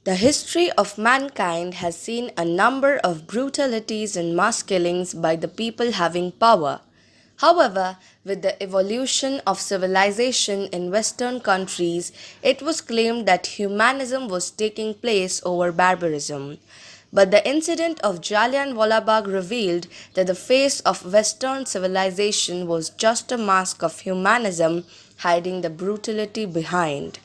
The history of mankind has seen a number of brutalities and mass killings by the people having power. However, with the evolution of civilization in Western countries, it was claimed that humanism was taking place over barbarism. But the incident of Jallianwala Bagh revealed that the face of Western civilization was just a mask of humanism hiding the brutality behind.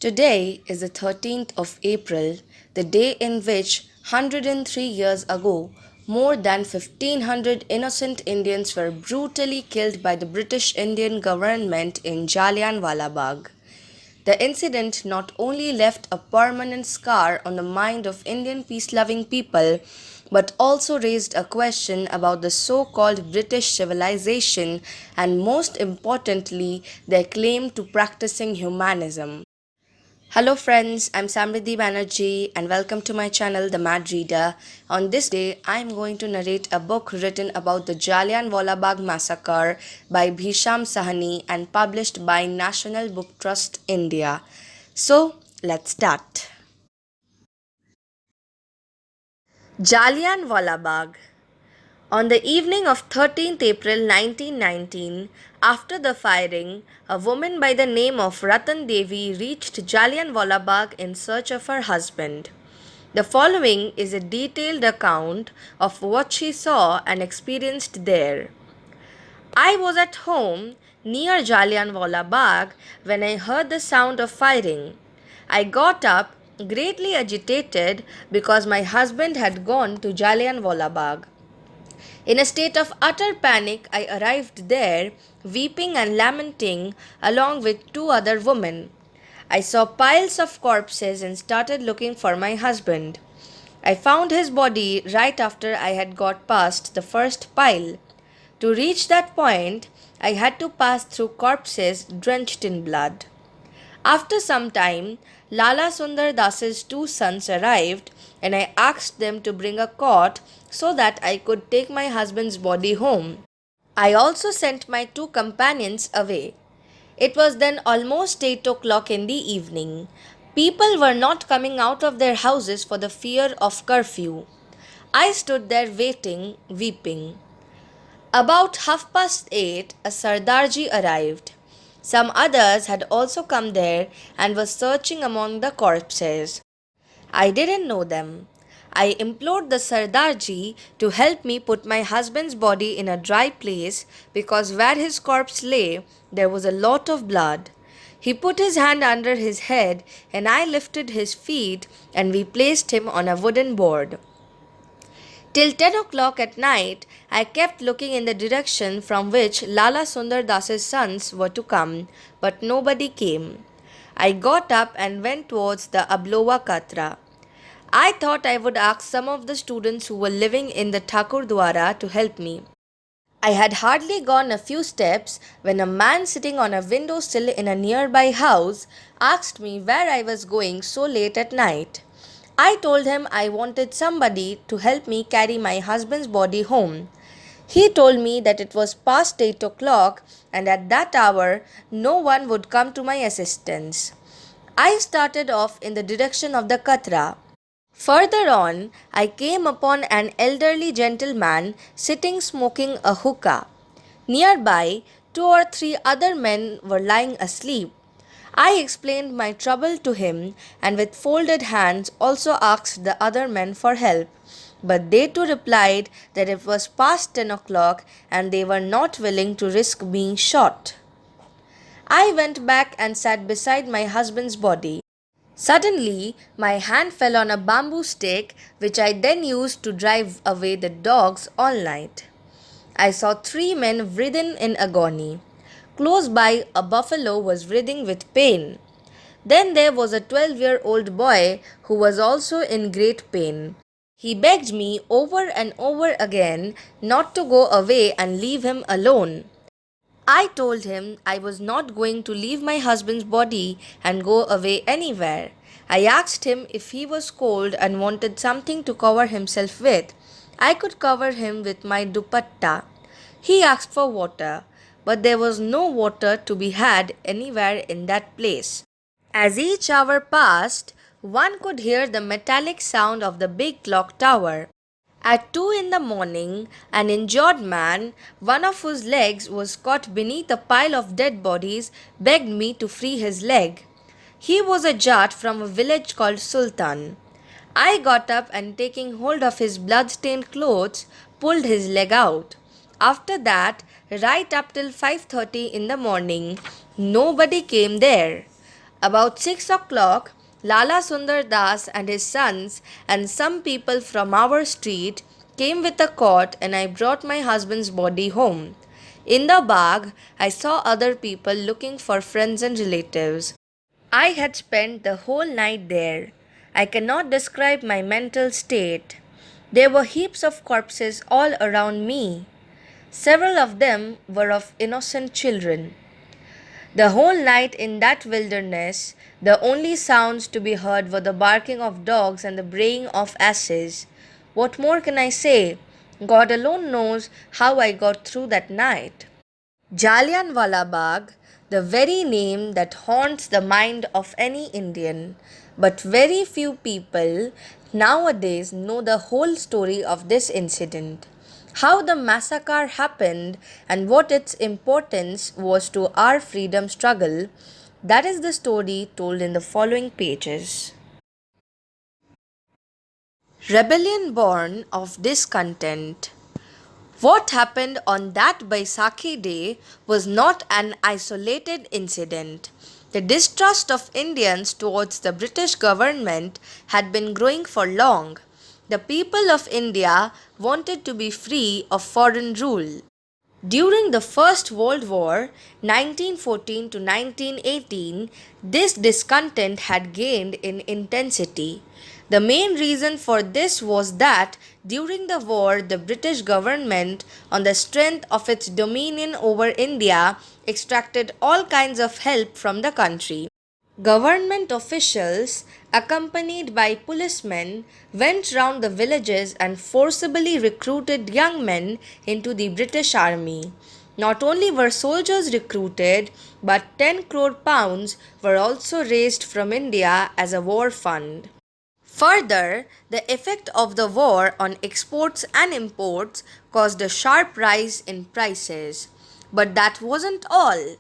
Today is the 13th of April, the day in which 103 years ago, more than 1500 innocent Indians were brutally killed by the British Indian government in Jallianwala Bagh. The incident not only left a permanent scar on the mind of Indian peace loving people, but also raised a question about the so called British civilization and, most importantly, their claim to practicing humanism. Hello friends, I'm Samriddhi Banerjee and welcome to my channel The Mad Reader. On this day, I'm going to narrate a book written about the Jallianwala Bagh massacre by Bhisham Sahni and published by National Book Trust India. So, let's start. Jallianwala Bagh. On the evening of 13th April 1919, after the firing, a woman by the name of Ratan Devi reached Jallianwala Bagh in search of her husband. The following is a detailed account of what she saw and experienced there. I was at home near Jallianwala Bagh when I heard the sound of firing. I got up, greatly agitated because my husband had gone to Jallianwala Bagh. In a state of utter panic, I arrived there, weeping and lamenting, along with two other women. I saw piles of corpses and started looking for my husband. I found his body right after I had got past the first pile. To reach that point, I had to pass through corpses drenched in blood. After some time, Lala Sundar Das's two sons arrived and I asked them to bring a cot so that I could take my husband's body home. I also sent my two companions away. It was then almost 8 o'clock in the evening. People were not coming out of their houses for the fear of curfew. I stood there waiting, weeping. About 8:30, a Sardarji arrived. Some others had also come there and were searching among the corpses. I didn't know them. I implored the Sardarji to help me put my husband's body in a dry place because where his corpse lay, there was a lot of blood. He put his hand under his head and I lifted his feet and we placed him on a wooden board. Till 10 o'clock at night, I kept looking in the direction from which Lala Sundar Das's sons were to come, but nobody came. I got up and went towards the Ablova Katra. I thought I would ask some of the students who were living in the Thakur Dwara to help me. I had hardly gone a few steps when a man sitting on a window sill in a nearby house asked me where I was going so late at night. I told him I wanted somebody to help me carry my husband's body home. He told me that it was past 8 o'clock and at that hour no one would come to my assistance. I started off in the direction of the Katra. Further on, I came upon an elderly gentleman sitting smoking a hookah. Nearby, two or three other men were lying asleep. I explained my trouble to him and with folded hands also asked the other men for help. But they too replied that it was past 10 o'clock and they were not willing to risk being shot. I went back and sat beside my husband's body. Suddenly, my hand fell on a bamboo stick which I then used to drive away the dogs all night. I saw three men writhen in agony. Close by, a buffalo was writhing with pain. Then there was a 12-year-old boy who was also in great pain. He begged me over and over again not to go away and leave him alone. I told him I was not going to leave my husband's body and go away anywhere. I asked him if he was cold and wanted something to cover himself with. I could cover him with my dupatta. He asked for water, but there was no water to be had anywhere in that place. As each hour passed, one could hear the metallic sound of the big clock tower. At 2 in the morning, an injured man, one of whose legs was caught beneath a pile of dead bodies, begged me to free his leg. He was a Jat from a village called Sultan. I got up and taking hold of his blood-stained clothes, pulled his leg out. After that, right up till 5:30 in the morning, nobody came there. About 6 o'clock, Lala Sundar Das and his sons and some people from our street came with a cot and I brought my husband's body home. In the Bagh, I saw other people looking for friends and relatives. I had spent the whole night there. I cannot describe my mental state. There were heaps of corpses all around me. Several of them were of innocent children. The whole night in that wilderness, the only sounds to be heard were the barking of dogs and the braying of asses. What more can I say? God alone knows how I got through that night. Jallianwala Bagh, the very name that haunts the mind of any Indian, but very few people nowadays know the whole story of this incident. How the massacre happened and what its importance was to our freedom struggle, that is the story told in the following pages. Rebellion born of discontent. What happened on that Baisakhi day was not an isolated incident. The distrust of Indians towards the British government had been growing for long. The people of India wanted to be free of foreign rule. During the First World War, 1914 to 1918, this discontent had gained in intensity. The main reason for this was that during the war, the British government, on the strength of its dominion over India, extracted all kinds of help from the country. Government officials, accompanied by policemen, went round the villages and forcibly recruited young men into the British Army. Not only were soldiers recruited, but 10 crore pounds were also raised from India as a war fund. Further, the effect of the war on exports and imports caused a sharp rise in prices. But that wasn't all.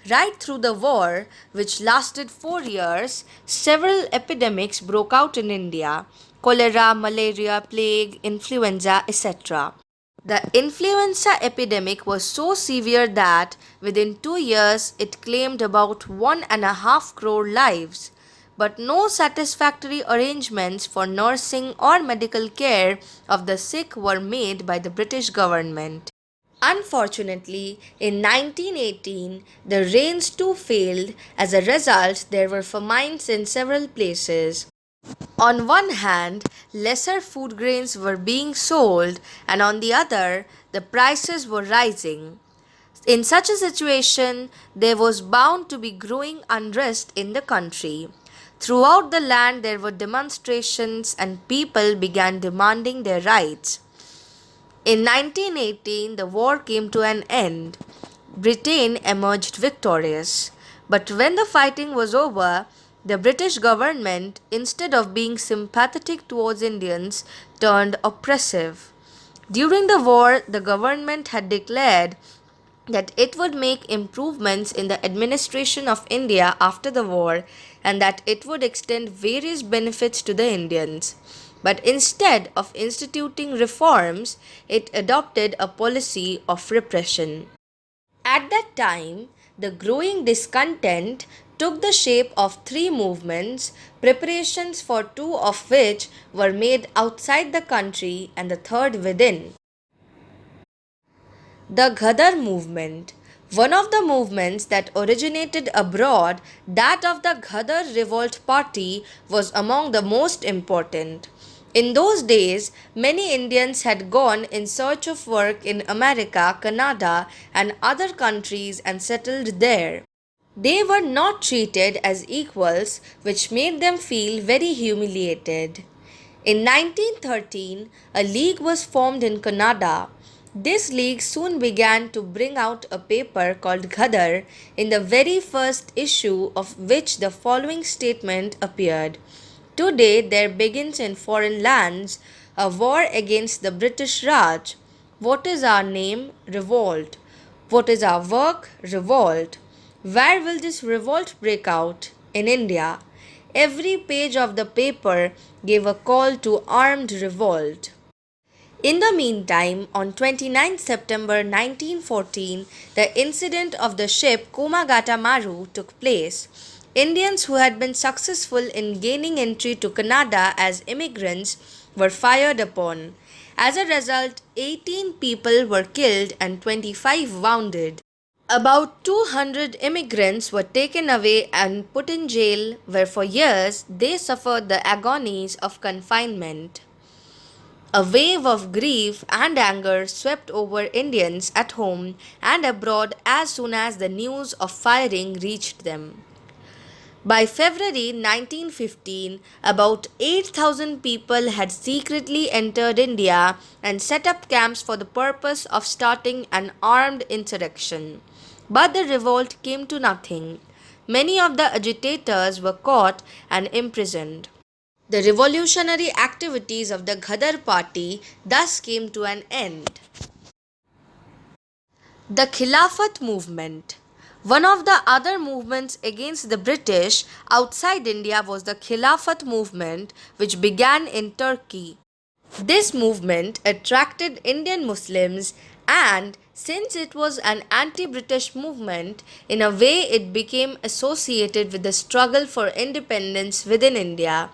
Right through the war, which lasted 4 years, several epidemics broke out in India: cholera, malaria, plague, influenza, etc. The influenza epidemic was so severe that within 2 years it claimed about 1.5 crore lives. But no satisfactory arrangements for nursing or medical care of the sick were made by the British government. Unfortunately, in 1918, the rains too failed. As a result, there were famines in several places. On one hand, lesser food grains were being sold, and on the other, the prices were rising. In such a situation, there was bound to be growing unrest in the country. Throughout the land, there were demonstrations, and people began demanding their rights. In 1918, the war came to an end. Britain emerged victorious. But when the fighting was over, the British government, instead of being sympathetic towards Indians, turned oppressive. During the war, the government had declared that it would make improvements in the administration of India after the war and that it would extend various benefits to the Indians. But instead of instituting reforms, it adopted a policy of repression. At that time, the growing discontent took the shape of three movements, preparations for two of which were made outside the country and the third within. The Ghadar movement. One of the movements that originated abroad, that of the Ghadar Revolt Party, was among the most important. In those days, many Indians had gone in search of work in America, Canada, and other countries and settled there. They were not treated as equals, which made them feel very humiliated. In 1913, a league was formed in Canada. This league soon began to bring out a paper called Ghadar, in the very first issue of which the following statement appeared: Today there begins in foreign lands a war against the British Raj. What is our name? Revolt. What is our work? Revolt. Where will this revolt break out? In India. Every page of the paper gave a call to armed revolt. In the meantime, on 29 September 1914, the incident of the ship Komagata Maru took place. Indians who had been successful in gaining entry to Canada as immigrants were fired upon. As a result, 18 people were killed and 25 wounded. About 200 immigrants were taken away and put in jail, where for years they suffered the agonies of confinement. A wave of grief and anger swept over Indians at home and abroad as soon as the news of firing reached them. By February 1915, about 8,000 people had secretly entered India and set up camps for the purpose of starting an armed insurrection. But the revolt came to nothing. Many of the agitators were caught and imprisoned. The revolutionary activities of the Ghadar party thus came to an end. The Khilafat movement. One of the other movements against the British outside India was the Khilafat movement, which began in Turkey. This movement attracted Indian Muslims, and since it was an anti British movement, in a way it became associated with the struggle for independence within India.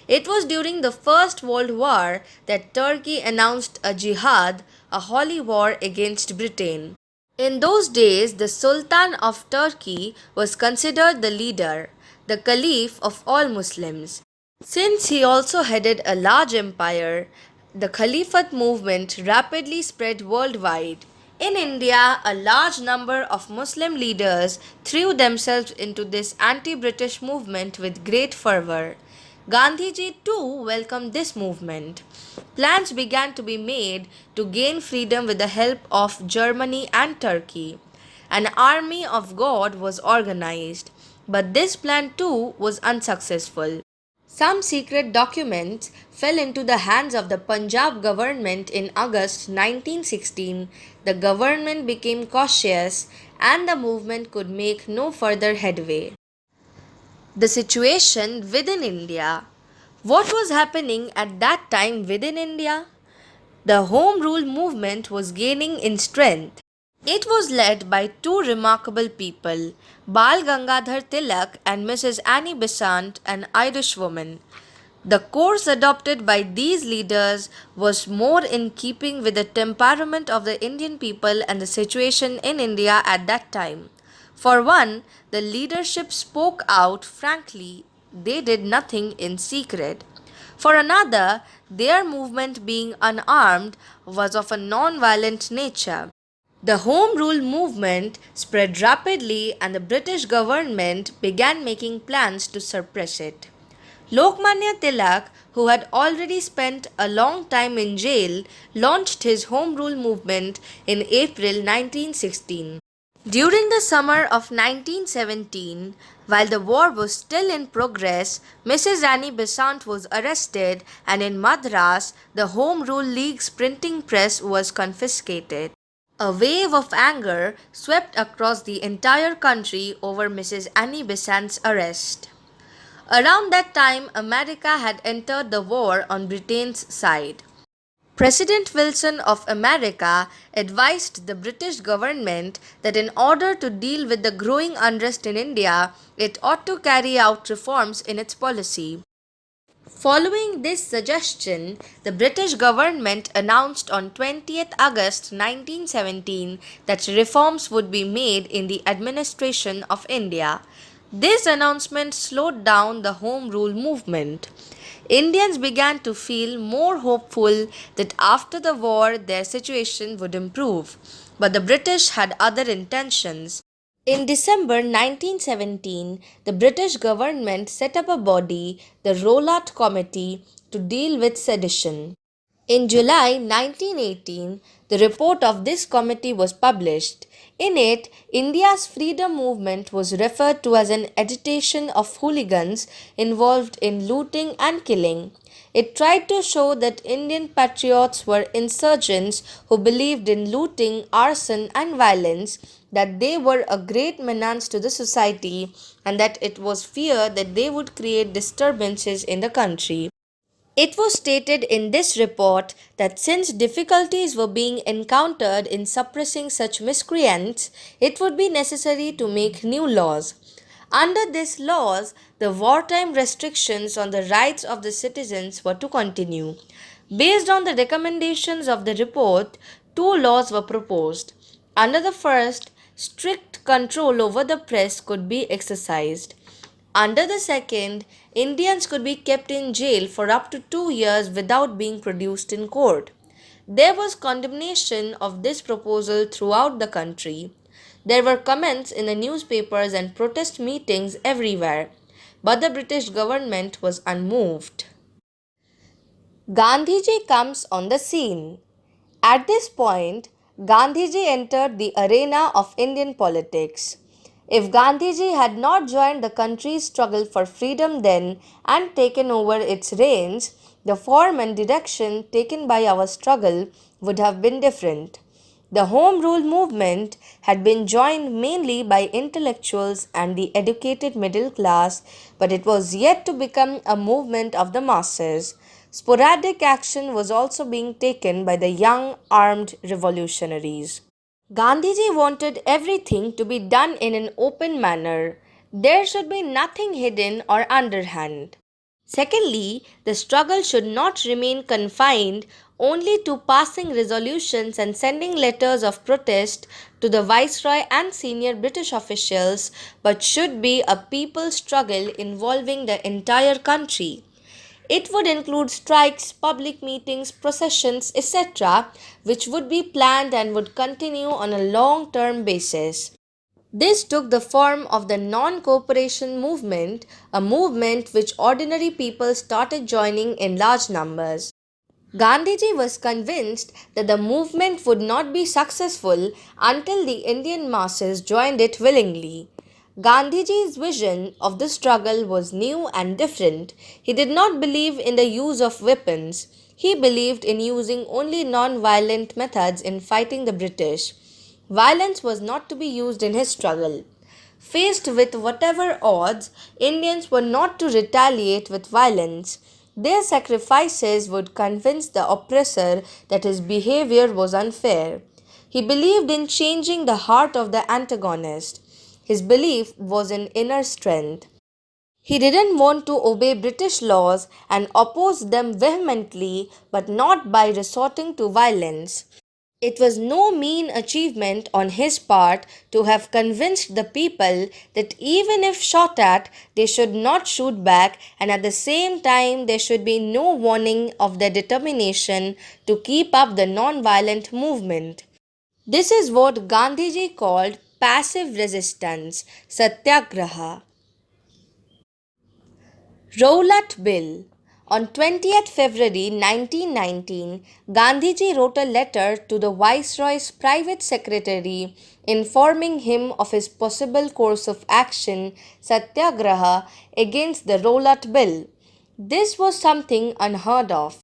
It was during the First World War that Turkey announced a jihad, a holy war against Britain. In those days, the Sultan of Turkey was considered the leader, the Caliph of all Muslims. Since he also headed a large empire, the Caliphate movement rapidly spread worldwide. In India, a large number of Muslim leaders threw themselves into this anti British movement with great fervor. Gandhiji too welcomed this movement. Plans began to be made to gain freedom with the help of Germany and Turkey. An army of God was organized, but this plan too was unsuccessful. Some secret documents fell into the hands of the Punjab government in August 1916. The government became cautious and the movement could make no further headway. The situation within India. What was happening at that time within India? The Home Rule movement was gaining in strength. It was led by two remarkable people, Bal Gangadhar Tilak and Mrs. Annie Besant, an Irish woman. The course adopted by these leaders was more in keeping with the temperament of the Indian people and the situation in India at that time. For one, the leadership spoke out frankly, they did nothing in secret. For another, their movement, being unarmed, was of a non-violent nature. The Home Rule movement spread rapidly and the British government began making plans to suppress it. Lokmanya Tilak, who had already spent a long time in jail, launched his Home Rule movement in April 1916. During the summer of 1917, while the war was still in progress, Mrs. Annie Besant was arrested and in Madras, the Home Rule League's printing press was confiscated. A wave of anger swept across the entire country over Mrs. Annie Besant's arrest. Around that time, America had entered the war on Britain's side. President Wilson of America advised the British government that in order to deal with the growing unrest in India, it ought to carry out reforms in its policy. Following this suggestion, the British government announced on 20th August 1917 that reforms would be made in the administration of India. This announcement slowed down the Home Rule movement. Indians began to feel more hopeful that after the war their situation would improve, but the British had other intentions. In December 1917, the British government set up a body, the Rowlatt Committee, to deal with sedition. In July 1918, the report of this committee was published. In it, India's freedom movement was referred to as an agitation of hooligans involved in looting and killing. It tried to show that Indian patriots were insurgents who believed in looting, arson, and violence, that they were a great menace to the society, and that it was fear that they would create disturbances in the country. It was stated in this report that since difficulties were being encountered in suppressing such miscreants, it would be necessary to make new laws. Under these laws, the wartime restrictions on the rights of the citizens were to continue. Based on the recommendations of the report, two laws were proposed. Under the first, strict control over the press could be exercised. Under the second, Indians could be kept in jail for up to 2 years without being produced in court. There was condemnation of this proposal throughout the country. There were comments in the newspapers and protest meetings everywhere, but the British government was unmoved. Gandhiji comes on the scene. At this point, Gandhiji entered the arena of Indian politics. If Gandhiji had not joined the country's struggle for freedom then and taken over its reins, the form and direction taken by our struggle would have been different. The Home Rule movement had been joined mainly by intellectuals and the educated middle class, but it was yet to become a movement of the masses. Sporadic action was also being taken by the young armed revolutionaries. Gandhiji wanted everything to be done in an open manner. There should be nothing hidden or underhand. Secondly, the struggle should not remain confined only to passing resolutions and sending letters of protest to the Viceroy and senior British officials, but should be a people's struggle involving the entire country. It would include strikes, public meetings, processions, etc., which would be planned and would continue on a long term basis. This took the form of the non cooperation movement, a movement which ordinary people started joining in large numbers. Gandhiji was convinced that the movement would not be successful until the Indian masses joined it willingly. Gandhiji's vision of the struggle was new and different. He did not believe in the use of weapons. He believed in using only non violent methods in fighting the British. Violence was not to be used in his struggle. Faced with whatever odds, Indians were not to retaliate with violence. Their sacrifices would convince the oppressor that his behavior was unfair. He believed in changing the heart of the antagonist. His belief was in inner strength. He didn't want to obey British laws and opposed them vehemently, but not by resorting to violence. It was no mean achievement on his part to have convinced the people that even if shot at, they should not shoot back, and at the same time, there should be no warning of their determination to keep up the non-violent movement. This is what Gandhiji called passive resistance, satyagraha. Rowlatt Bill. On 20th February 1919, Gandhiji wrote a letter to the Viceroy's private secretary informing him of his possible course of action, satyagraha, against the Rowlatt Bill. This was something unheard of.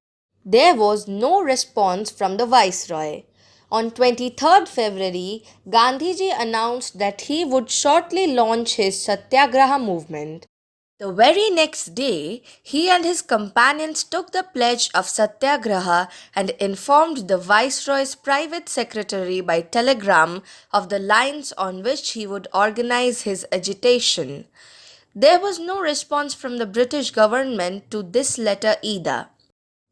There was no response from the Viceroy. On 23rd February, Gandhiji announced that he would shortly launch his satyagraha movement. The very next day, he and his companions took the pledge of satyagraha and informed the Viceroy's private secretary by telegram of the lines on which he would organize his agitation. There was no response from the British government to this letter either.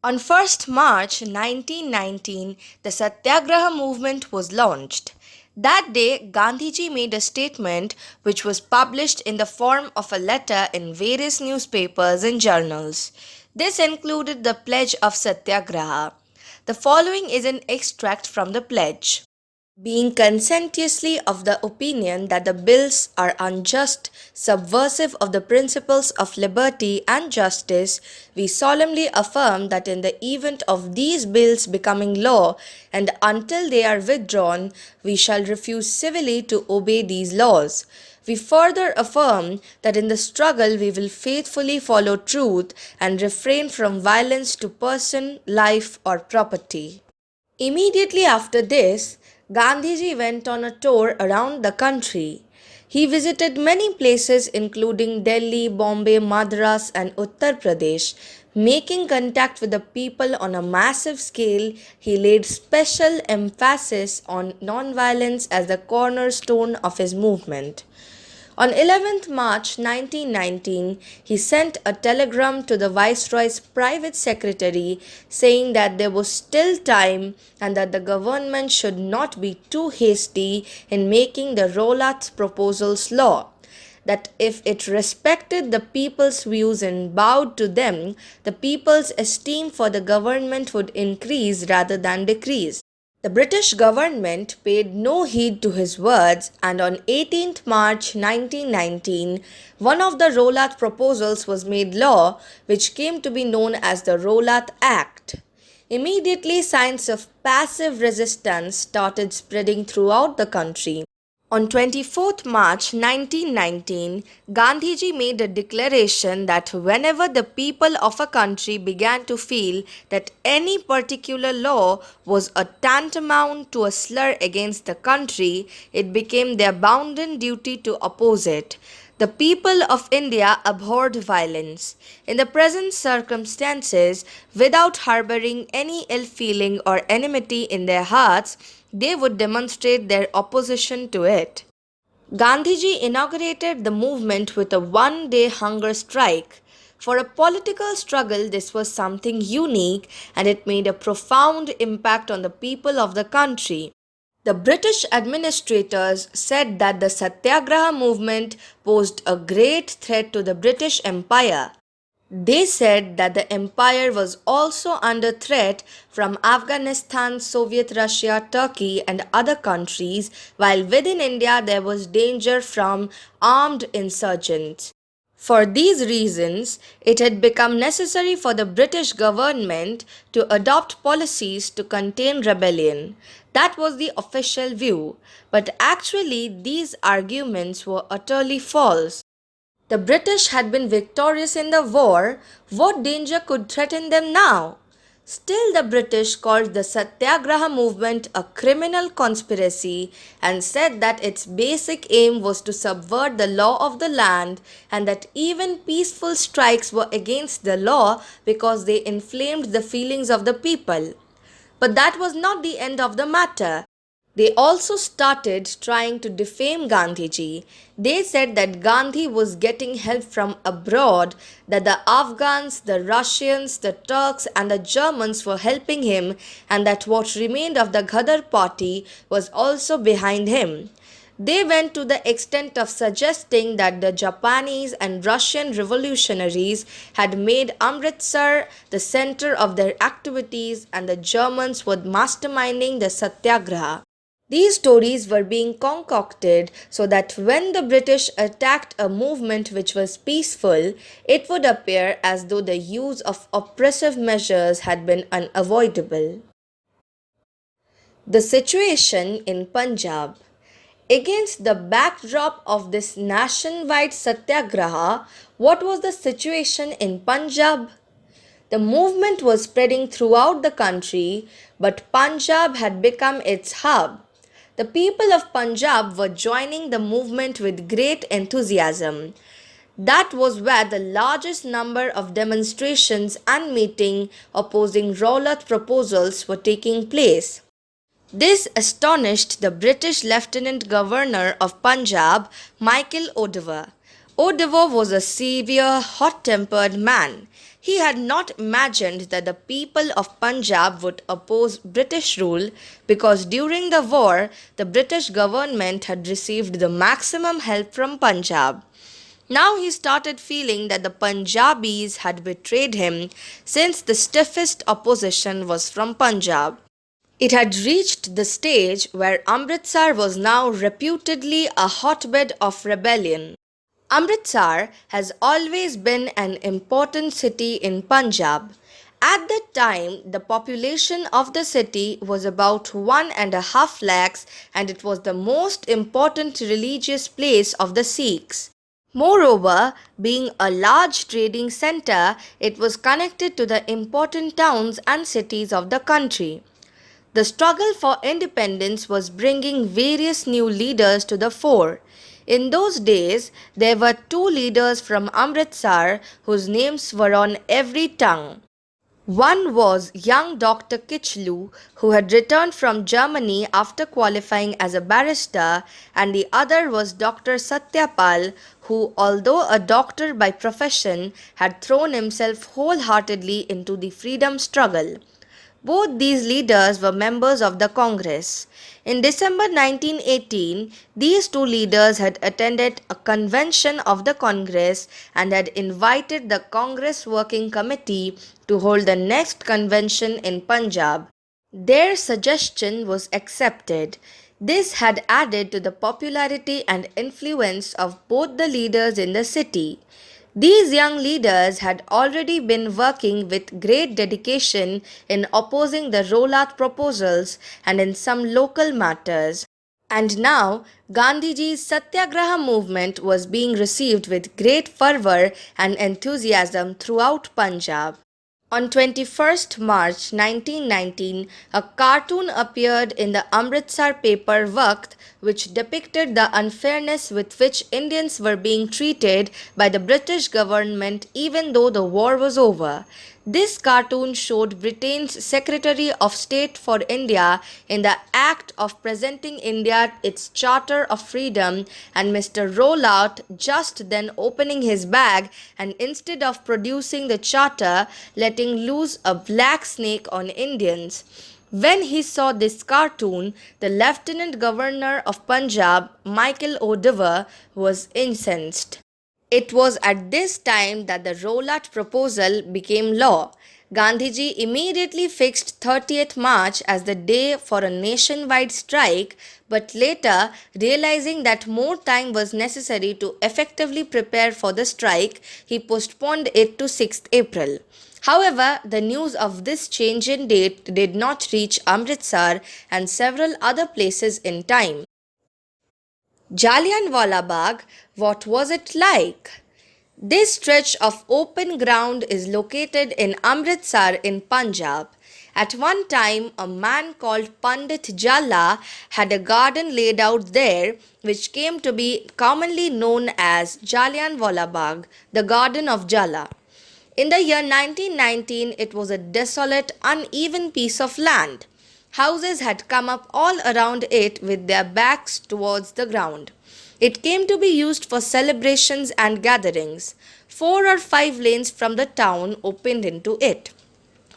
On 1st March 1919, the Satyagraha movement was launched. That day, Gandhiji made a statement which was published in the form of a letter in various newspapers and journals. This included the pledge of Satyagraha. The following is an extract from the pledge. Being conscientiously of the opinion that the bills are unjust, subversive of the principles of liberty and justice, we solemnly affirm that in the event of these bills becoming law and until they are withdrawn, we shall refuse civilly to obey these laws. We further affirm that in the struggle we will faithfully follow truth and refrain from violence to person, life, or property. Immediately after this, Gandhiji went on a tour around the country. He visited many places including Delhi, Bombay, Madras, and Uttar Pradesh. Making contact with the people on a massive scale, he laid special emphasis on nonviolence as the cornerstone of his movement. On 11th March 1919, he sent a telegram to the Viceroy's private secretary saying that there was still time and that the government should not be too hasty in making the Rowlatt's proposals law. That if it respected the people's views and bowed to them, the people's esteem for the government would increase rather than decrease. The British government paid no heed to his words, and on 18th March 1919, one of the Rowlatt proposals was made law, which came to be known as the Rowlatt Act. Immediately, signs of passive resistance started spreading throughout the country. On 24th March 1919, Gandhiji made a declaration that whenever the people of a country began to feel that any particular law was a tantamount to a slur against the country, it became their bounden duty to oppose it. The people of India abhorred violence. In the present circumstances, without harboring any ill feeling or enmity in their hearts, they would demonstrate their opposition to it. Gandhiji inaugurated the movement with a 1 day hunger strike. For a political struggle, this was something unique and it made a profound impact on the people of the country. The British administrators said that the Satyagraha movement posed a great threat to the British Empire. They said that the empire was also under threat from Afghanistan, Soviet Russia, Turkey, and other countries, while within India there was danger from armed insurgents. For these reasons, it had become necessary for the British government to adopt policies to contain rebellion. That was the official view, but actually, these arguments were utterly false. The British had been victorious in the war. What danger could threaten them now? Still, the British called the Satyagraha movement a criminal conspiracy and said that its basic aim was to subvert the law of the land and that even peaceful strikes were against the law because they inflamed the feelings of the people. But that was not the end of the matter. They also started trying to defame Gandhiji. They said that Gandhi was getting help from abroad, that the Afghans, the Russians, the Turks, and the Germans were helping him, and that what remained of the Ghadar party was also behind him. They went to the extent of suggesting that the Japanese and Russian revolutionaries had made Amritsar the center of their activities and the Germans were masterminding the Satyagraha. These stories were being concocted so that when the British attacked a movement which was peaceful, it would appear as though the use of oppressive measures had been unavoidable. The situation in Punjab. Against the backdrop of this nationwide satyagraha, what was the situation in Punjab? The movement was spreading throughout the country, but Punjab had become its hub. The people of Punjab were joining the movement with great enthusiasm. That was where the largest number of demonstrations and meetings opposing Rowlatt proposals were taking place. This astonished the British Lieutenant Governor of Punjab, Michael O'Dowd. O'Dowd was a severe, hot-tempered man. He had not imagined that the people of Punjab would oppose British rule because during the war, the British government had received the maximum help from Punjab. Now he started feeling that the Punjabis had betrayed him since the stiffest opposition was from Punjab. It had reached the stage where Amritsar was now reputedly a hotbed of rebellion. Amritsar has always been an important city in Punjab. At that time, the population of the city was about 1.5 lakhs and it was the most important religious place of the Sikhs. Moreover, being a large trading center, it was connected to the important towns and cities of the country. The struggle for independence was bringing various new leaders to the fore. In those days, there were two leaders from Amritsar whose names were on every tongue. One was young Dr. Kichlu, who had returned from Germany after qualifying as a barrister, and the other was Dr. Satyapal, who, although a doctor by profession, had thrown himself wholeheartedly into the freedom struggle. Both these leaders were members of the Congress. In December 1918, these two leaders had attended a convention of the Congress and had invited the Congress Working Committee to hold the next convention in Punjab. Their suggestion was accepted. This had added to the popularity and influence of both the leaders in the city. These young leaders had already been working with great dedication in opposing the rollout proposals and in some local matters. And now, Gandhiji's Satyagraha movement was being received with great fervor and enthusiasm throughout Punjab. On 21st March 1919, a cartoon appeared in the Amritsar paper Waqt which depicted the unfairness with which Indians were being treated by the British government even though the war was over. This cartoon showed Britain's Secretary of State for India in the act of presenting India its Charter of Freedom and Mr. Rollout just then opening his bag and instead of producing the charter, letting loose a black snake on Indians. When he saw this cartoon, the Lieutenant Governor of Punjab, Michael O'Devere, was incensed. It was at this time that the rollout proposal became law. Gandhiji immediately fixed 30th March as the day for a nationwide strike, but later, realizing that more time was necessary to effectively prepare for the strike, he postponed it to 6th April. However, the news of this change in date did not reach Amritsar and several other places in time. Jallianwala Bagh, what was it like? This stretch of open ground is located in Amritsar in Punjab. At one time, a man called Pandit Jalla had a garden laid out there which came to be commonly known as Jallianwala Bagh, the Garden of Jalla. In the year 1919, it was a desolate, uneven piece of land. Houses had come up all around it with their backs towards the ground. It came to be used for celebrations and gatherings. 4 or 5 lanes from the town opened into it.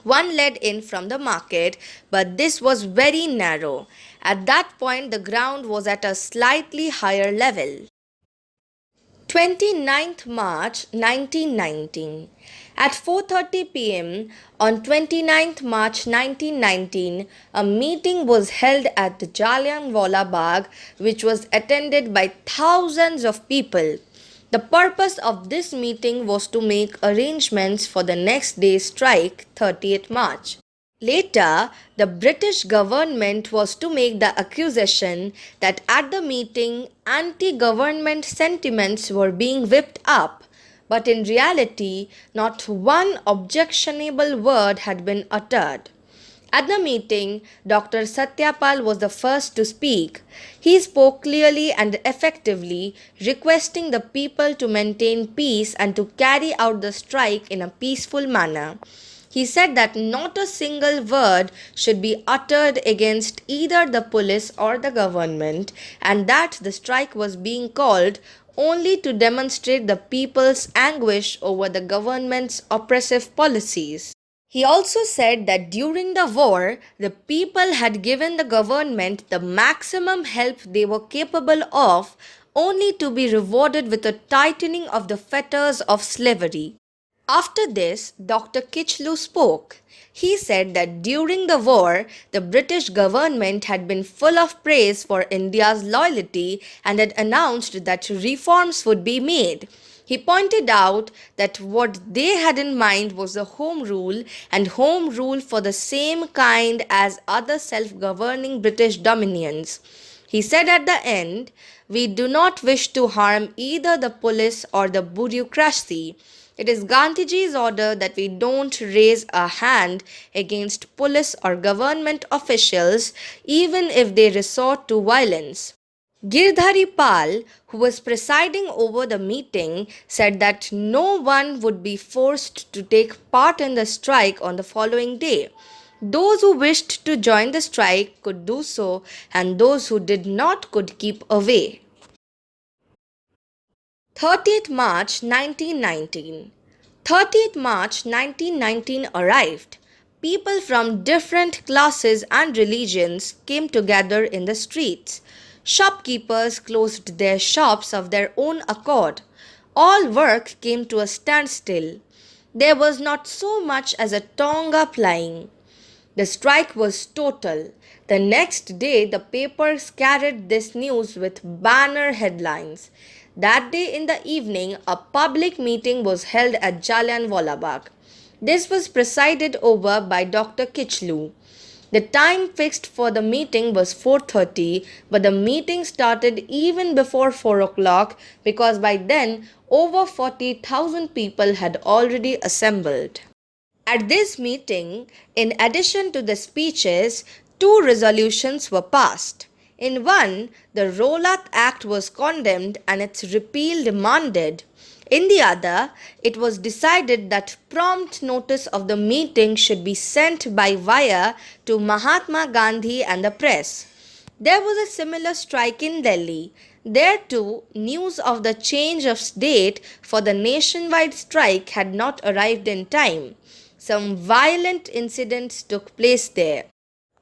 One led in from the market, but this was very narrow. At that point, the ground was at a slightly higher level. 29th March 1919. At 4:30 p.m. on 29th March 1919, a meeting was held at the Jallianwala Bagh which was attended by thousands of people. The purpose of this meeting was to make arrangements for the next day's strike, 30th March. Later, the British government was to make the accusation that at the meeting anti-government sentiments were being whipped up, but in reality, not one objectionable word had been uttered. At the meeting, Dr. Satyapal was the first to speak. He spoke clearly and effectively, requesting the people to maintain peace and to carry out the strike in a peaceful manner. He said that not a single word should be uttered against either the police or the government, and that the strike was being called only to demonstrate the people's anguish over the government's oppressive policies. He also said that during the war, the people had given the government the maximum help they were capable of, only to be rewarded with a tightening of the fetters of slavery. After this, Dr. Kitchlew spoke. He said that during the war, the British government had been full of praise for India's loyalty and had announced that reforms would be made. He pointed out that what they had in mind was a home rule and home rule for the same kind as other self governing British dominions. He said at the end, "We do not wish to harm either the police or the bureaucracy. It is Gandhiji's order that we don't raise a hand against police or government officials even if they resort to violence." Girdhari Pal, who was presiding over the meeting, said that no one would be forced to take part in the strike on the following day. Those who wished to join the strike could do so, and those who did not could keep away. 30th March 1919. 30th March 1919 arrived. People from different classes and religions came together in the streets. Shopkeepers closed their shops of their own accord. All work came to a standstill. There was not so much as a tonga plying. The strike was total. The next day, the papers carried this news with banner headlines. That day in the evening, a public meeting was held at Jallianwala Bagh. This was presided over by Dr. Kitchlew. The time fixed for the meeting was 4:30, but the meeting started even before 4 o'clock because by then over 40,000 people had already assembled. At this meeting, in addition to the speeches, two resolutions were passed. In one, the Rowlatt Act was condemned and its repeal demanded. In the other, it was decided that prompt notice of the meeting should be sent by wire to Mahatma Gandhi and the press. There was a similar strike in Delhi. There too, news of the change of date for the nationwide strike had not arrived in time. Some violent incidents took place there.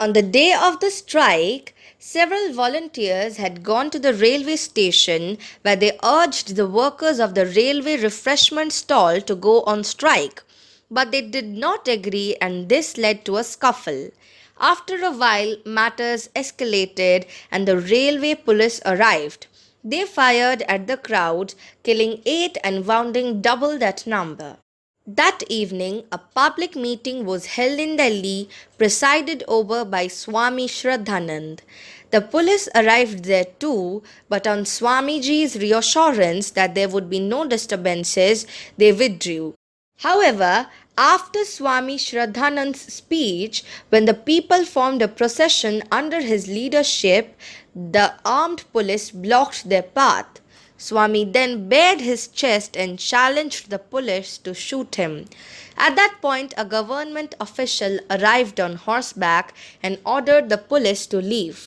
On the day of the strike, several volunteers had gone to the railway station where they urged the workers of the railway refreshment stall to go on strike. But they did not agree and this led to a scuffle. After a while, matters escalated and the railway police arrived. They fired at the crowd, killing 8 and wounding double that number. That evening, a public meeting was held in Delhi, presided over by Swami Shraddhanand. The police arrived there too, but on Swamiji's reassurance that there would be no disturbances, they withdrew. However, after Swami Shraddhanand's speech, when the people formed a procession under his leadership, the armed police blocked their path. Swami then bared his chest and challenged the police to shoot him. At that point, a government official arrived on horseback and ordered the police to leave.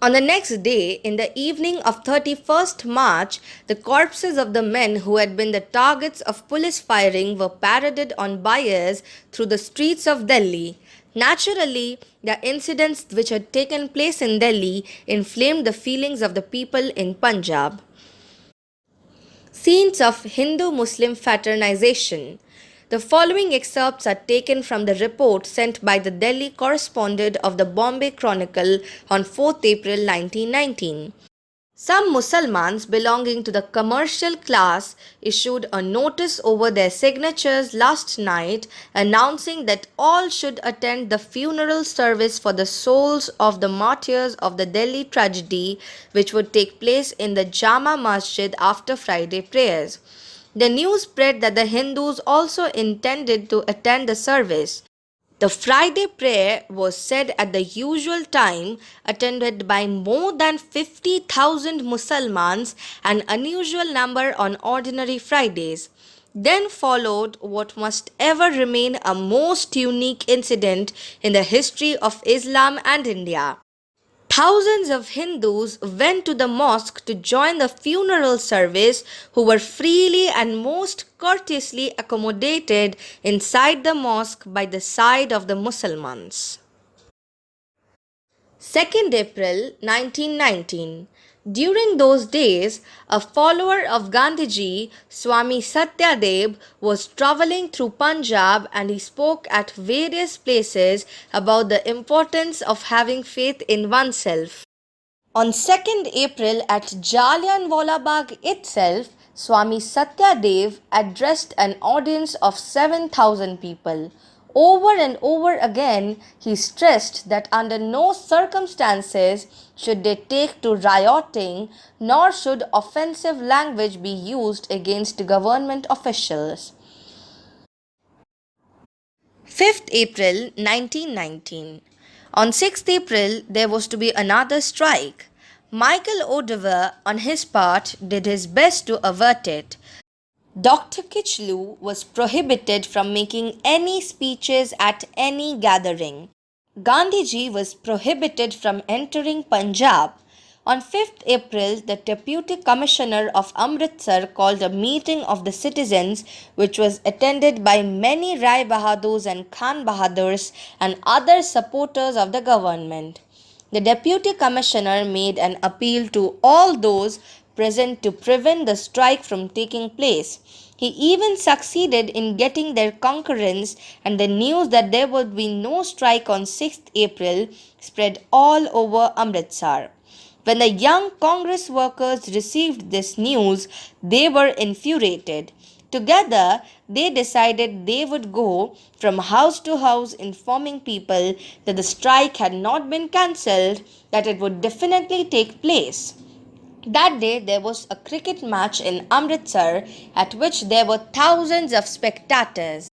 On the next day, in the evening of 31st March, the corpses of the men who had been the targets of police firing were paraded on biers through the streets of Delhi. Naturally, the incidents which had taken place in Delhi inflamed the feelings of the people in Punjab. Scenes of Hindu-Muslim fraternization. The following excerpts are taken from the report sent by the Delhi correspondent of the Bombay Chronicle on 4th April 1919. Some Musalmans belonging to the commercial class issued a notice over their signatures last night announcing that all should attend the funeral service for the souls of the martyrs of the Delhi tragedy, which would take place in the Jama Masjid after Friday prayers. The news spread that the Hindus also intended to attend the service. The Friday prayer was said at the usual time, attended by more than 50,000 Musalmans, an unusual number on ordinary Fridays. Then followed what must ever remain a most unique incident in the history of Islam and India. Thousands of Hindus went to the mosque to join the funeral service, who were freely and most courteously accommodated inside the mosque by the side of the Musalmans. 2nd April 1919. During those days, a follower of Gandhiji, Swami Satyadev, was traveling through Punjab and he spoke at various places about the importance of having faith in oneself. On 2nd April at Jallianwala Bagh itself, Swami Satyadev addressed an audience of 7,000 people. Over and over again, he stressed that under no circumstances should they take to rioting, nor should offensive language be used against government officials. 5th April 1919. On 6th April, there was to be another strike. Michael O'Dowd, on his part, did his best to avert it. Dr. Kichlu was prohibited from making any speeches at any gathering. Gandhiji was prohibited from entering Punjab. On 5th April, the Deputy Commissioner of Amritsar called a meeting of the citizens which was attended by many Rai Bahadurs and Khan Bahadurs and other supporters of the government. The Deputy Commissioner made an appeal to all those present to prevent the strike from taking place. He even succeeded in getting their concurrence, and the news that there would be no strike on 6th April spread all over Amritsar. When the young Congress workers received this news, they were infuriated. Together, they decided they would go from house to house informing people that the strike had not been cancelled, that it would definitely take place. That day, there was a cricket match in Amritsar at which there were thousands of spectators.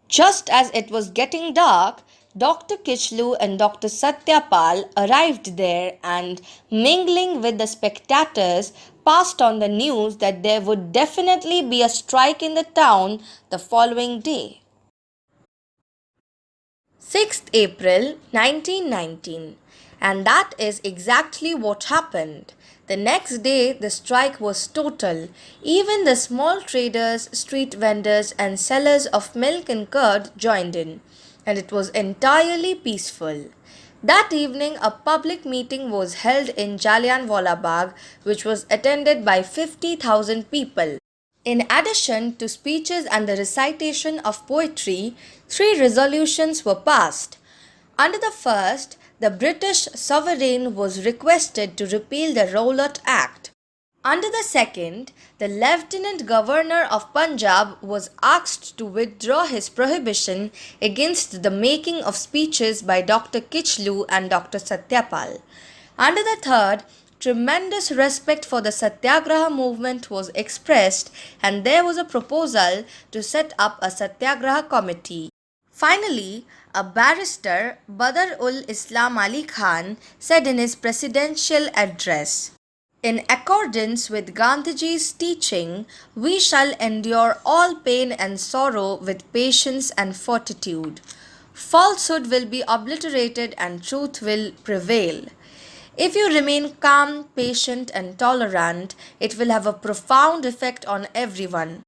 Just as it was getting dark, Dr. Kichlu and Dr. Satyapal arrived there and, mingling with the spectators, passed on the news that there would definitely be a strike in the town the following day. 6th April 1919. And that is exactly what happened. The next day, the strike was total. Even the small traders, street vendors, and sellers of milk and curd joined in, and it was entirely peaceful. That evening, a public meeting was held in Jallianwala Bagh, which was attended by 50,000 people. In addition to speeches and the recitation of poetry, three resolutions were passed. Under the first, the British sovereign was requested to repeal the Rowlatt Act. Under the second, the Lieutenant Governor of Punjab was asked to withdraw his prohibition against the making of speeches by Dr. Kichlu and Dr. Satyapal. Under the third, tremendous respect for the Satyagraha movement was expressed, and there was a proposal to set up a Satyagraha committee. Finally, a barrister, Badr-ul-Islam Ali Khan, said in his presidential address, "In accordance with Gandhiji's teaching, we shall endure all pain and sorrow with patience and fortitude. Falsehood will be obliterated and truth will prevail. If you remain calm, patient, and tolerant, it will have a profound effect on everyone.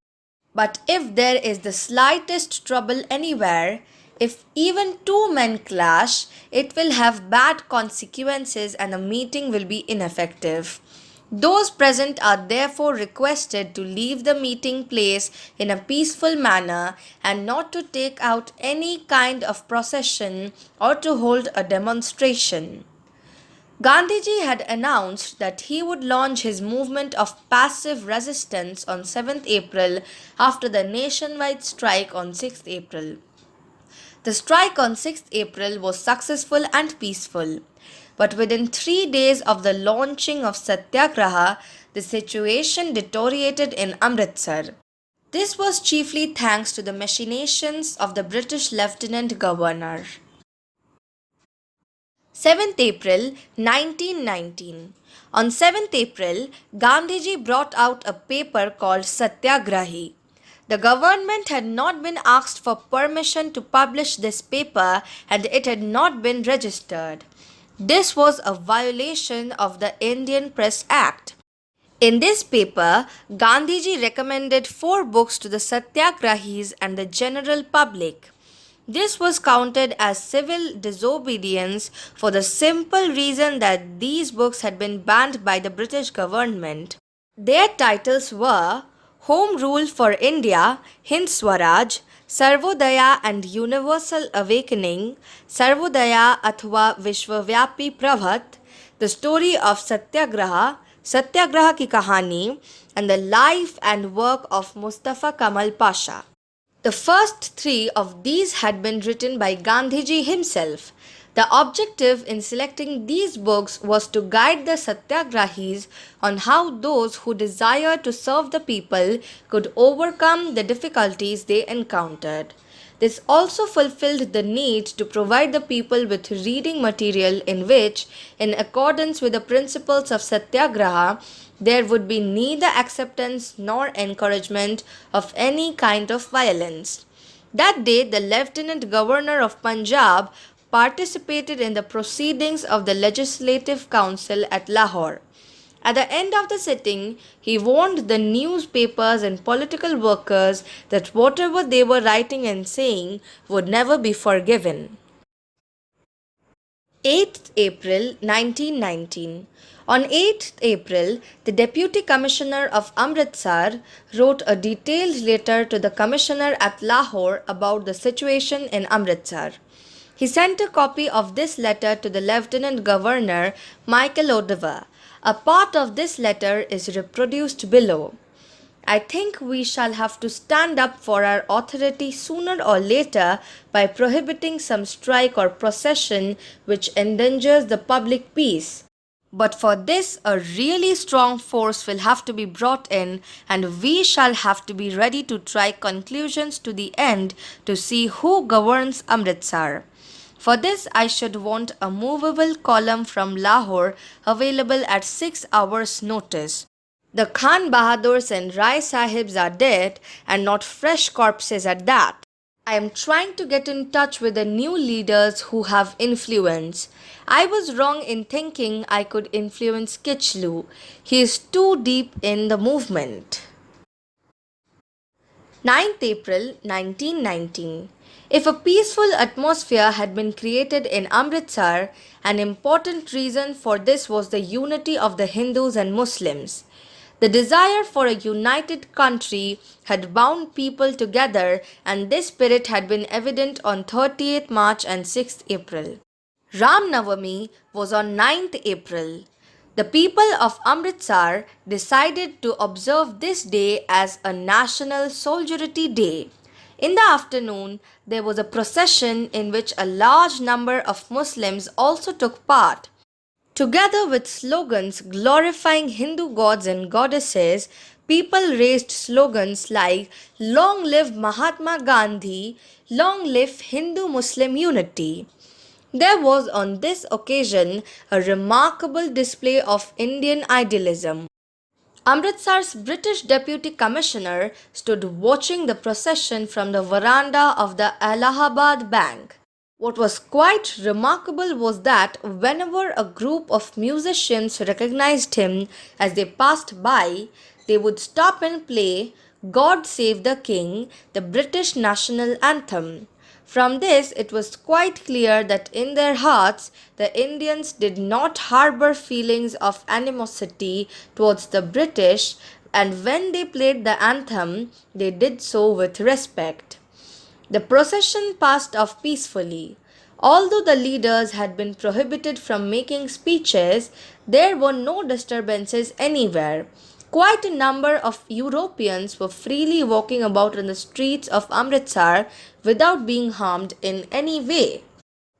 But if there is the slightest trouble anywhere, if even two men clash, it will have bad consequences and the meeting will be ineffective. Those present are therefore requested to leave the meeting place in a peaceful manner and not to take out any kind of procession or to hold a demonstration." Gandhiji had announced that he would launch his movement of passive resistance on 7th April after the nationwide strike on 6th April. The strike on 6th April was successful and peaceful, but within 3 days of the launching of Satyagraha, the situation deteriorated in Amritsar. This was chiefly thanks to the machinations of the British Lieutenant Governor. 7th April 1919. On 7th April, Gandhiji brought out a paper called Satyagrahi. The government had not been asked for permission to publish this paper and it had not been registered. This was a violation of the Indian Press Act. In this paper, Gandhiji recommended 4 books to the Satyagrahis and the general public. This was counted as civil disobedience for the simple reason that these books had been banned by the British government. Their titles were Home Rule for India, Hind Swaraj, Sarvodaya and Universal Awakening, Sarvodaya athwa Vishwavyapi Prabhat, The Story of Satyagraha, Satyagraha ki Kahani, and the Life and Work of Mustafa Kamal Pasha. The first three of these had been written by Gandhiji himself. The objective in selecting these books was to guide the Satyagrahis on how those who desired to serve the people could overcome the difficulties they encountered. This also fulfilled the need to provide the people with reading material in which, in accordance with the principles of Satyagraha, there would be neither acceptance nor encouragement of any kind of violence. That day, the Lieutenant Governor of Punjab participated in the proceedings of the Legislative Council at Lahore. At the end of the sitting, he warned the newspapers and political workers that whatever they were writing and saying would never be forgiven. 8th April 1919. On 8th April, the Deputy Commissioner of Amritsar wrote a detailed letter to the Commissioner at Lahore about the situation in Amritsar. He sent a copy of this letter to the Lieutenant Governor, Michael O'Deva. A part of this letter is reproduced below. I think we shall have to stand up for our authority sooner or later by prohibiting some strike or procession which endangers the public peace. But for this, a really strong force will have to be brought in, and we shall have to be ready to try conclusions to the end to see who governs Amritsar. For this, I should want a movable column from Lahore available at 6 hours' notice. The Khan Bahadurs and Rai Sahibs are dead, and not fresh corpses at that. I am trying to get in touch with the new leaders who have influence. I was wrong in thinking I could influence Kichlu. He is too deep in the movement. 9th April 1919. If a peaceful atmosphere had been created in Amritsar, an important reason for this was the unity of the Hindus and Muslims. The desire for a united country had bound people together, and this spirit had been evident on 30th March and 6th April. Ram Navami was on 9th April. The people of Amritsar decided to observe this day as a National Soldierity Day. In the afternoon, there was a procession in which a large number of Muslims also took part. Together with slogans glorifying Hindu gods and goddesses, people raised slogans like "Long live Mahatma Gandhi," "Long live Hindu-Muslim unity." There was on this occasion a remarkable display of Indian idealism. Amritsar's British Deputy Commissioner stood watching the procession from the veranda of the Allahabad Bank. What was quite remarkable was that whenever a group of musicians recognized him as they passed by, they would stop and play "God Save the King," the British national anthem. From this, it was quite clear that in their hearts, the Indians did not harbor feelings of animosity towards the British, and when they played the anthem, they did so with respect. The procession passed off peacefully. Although the leaders had been prohibited from making speeches, there were no disturbances anywhere. Quite a number of Europeans were freely walking about in the streets of Amritsar without being harmed in any way.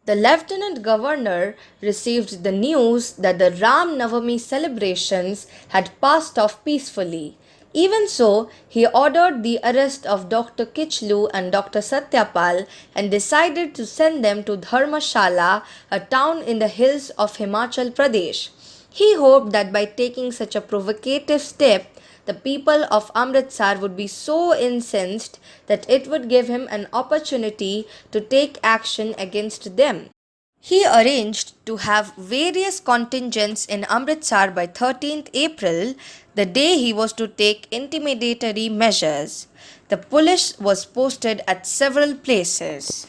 The Lieutenant Governor received the news that the Ram Navami celebrations had passed off peacefully. Even so, he ordered the arrest of Dr. Kichlu and Dr. Satyapal and decided to send them to Dharmashala, a town in the hills of Himachal Pradesh. He hoped that by taking such a provocative step, the people of Amritsar would be so incensed that it would give him an opportunity to take action against them. He arranged to have various contingents in Amritsar by 13th April, the day he was to take intimidatory measures. The police was posted at several places.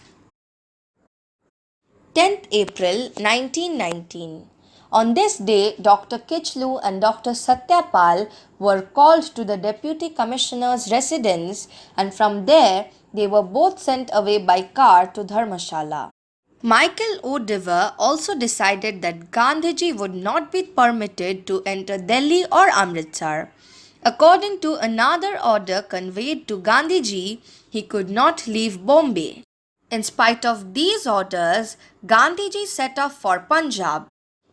10th April 1919. On this day, Dr. Kichlu and Dr. Satyapal were called to the Deputy Commissioner's residence, and from there they were both sent away by car to Dharmashala. Michael O. Diver also decided that Gandhiji would not be permitted to enter Delhi or Amritsar. According to another order conveyed to Gandhiji, he could not leave Bombay. In spite of these orders, Gandhiji set off for Punjab.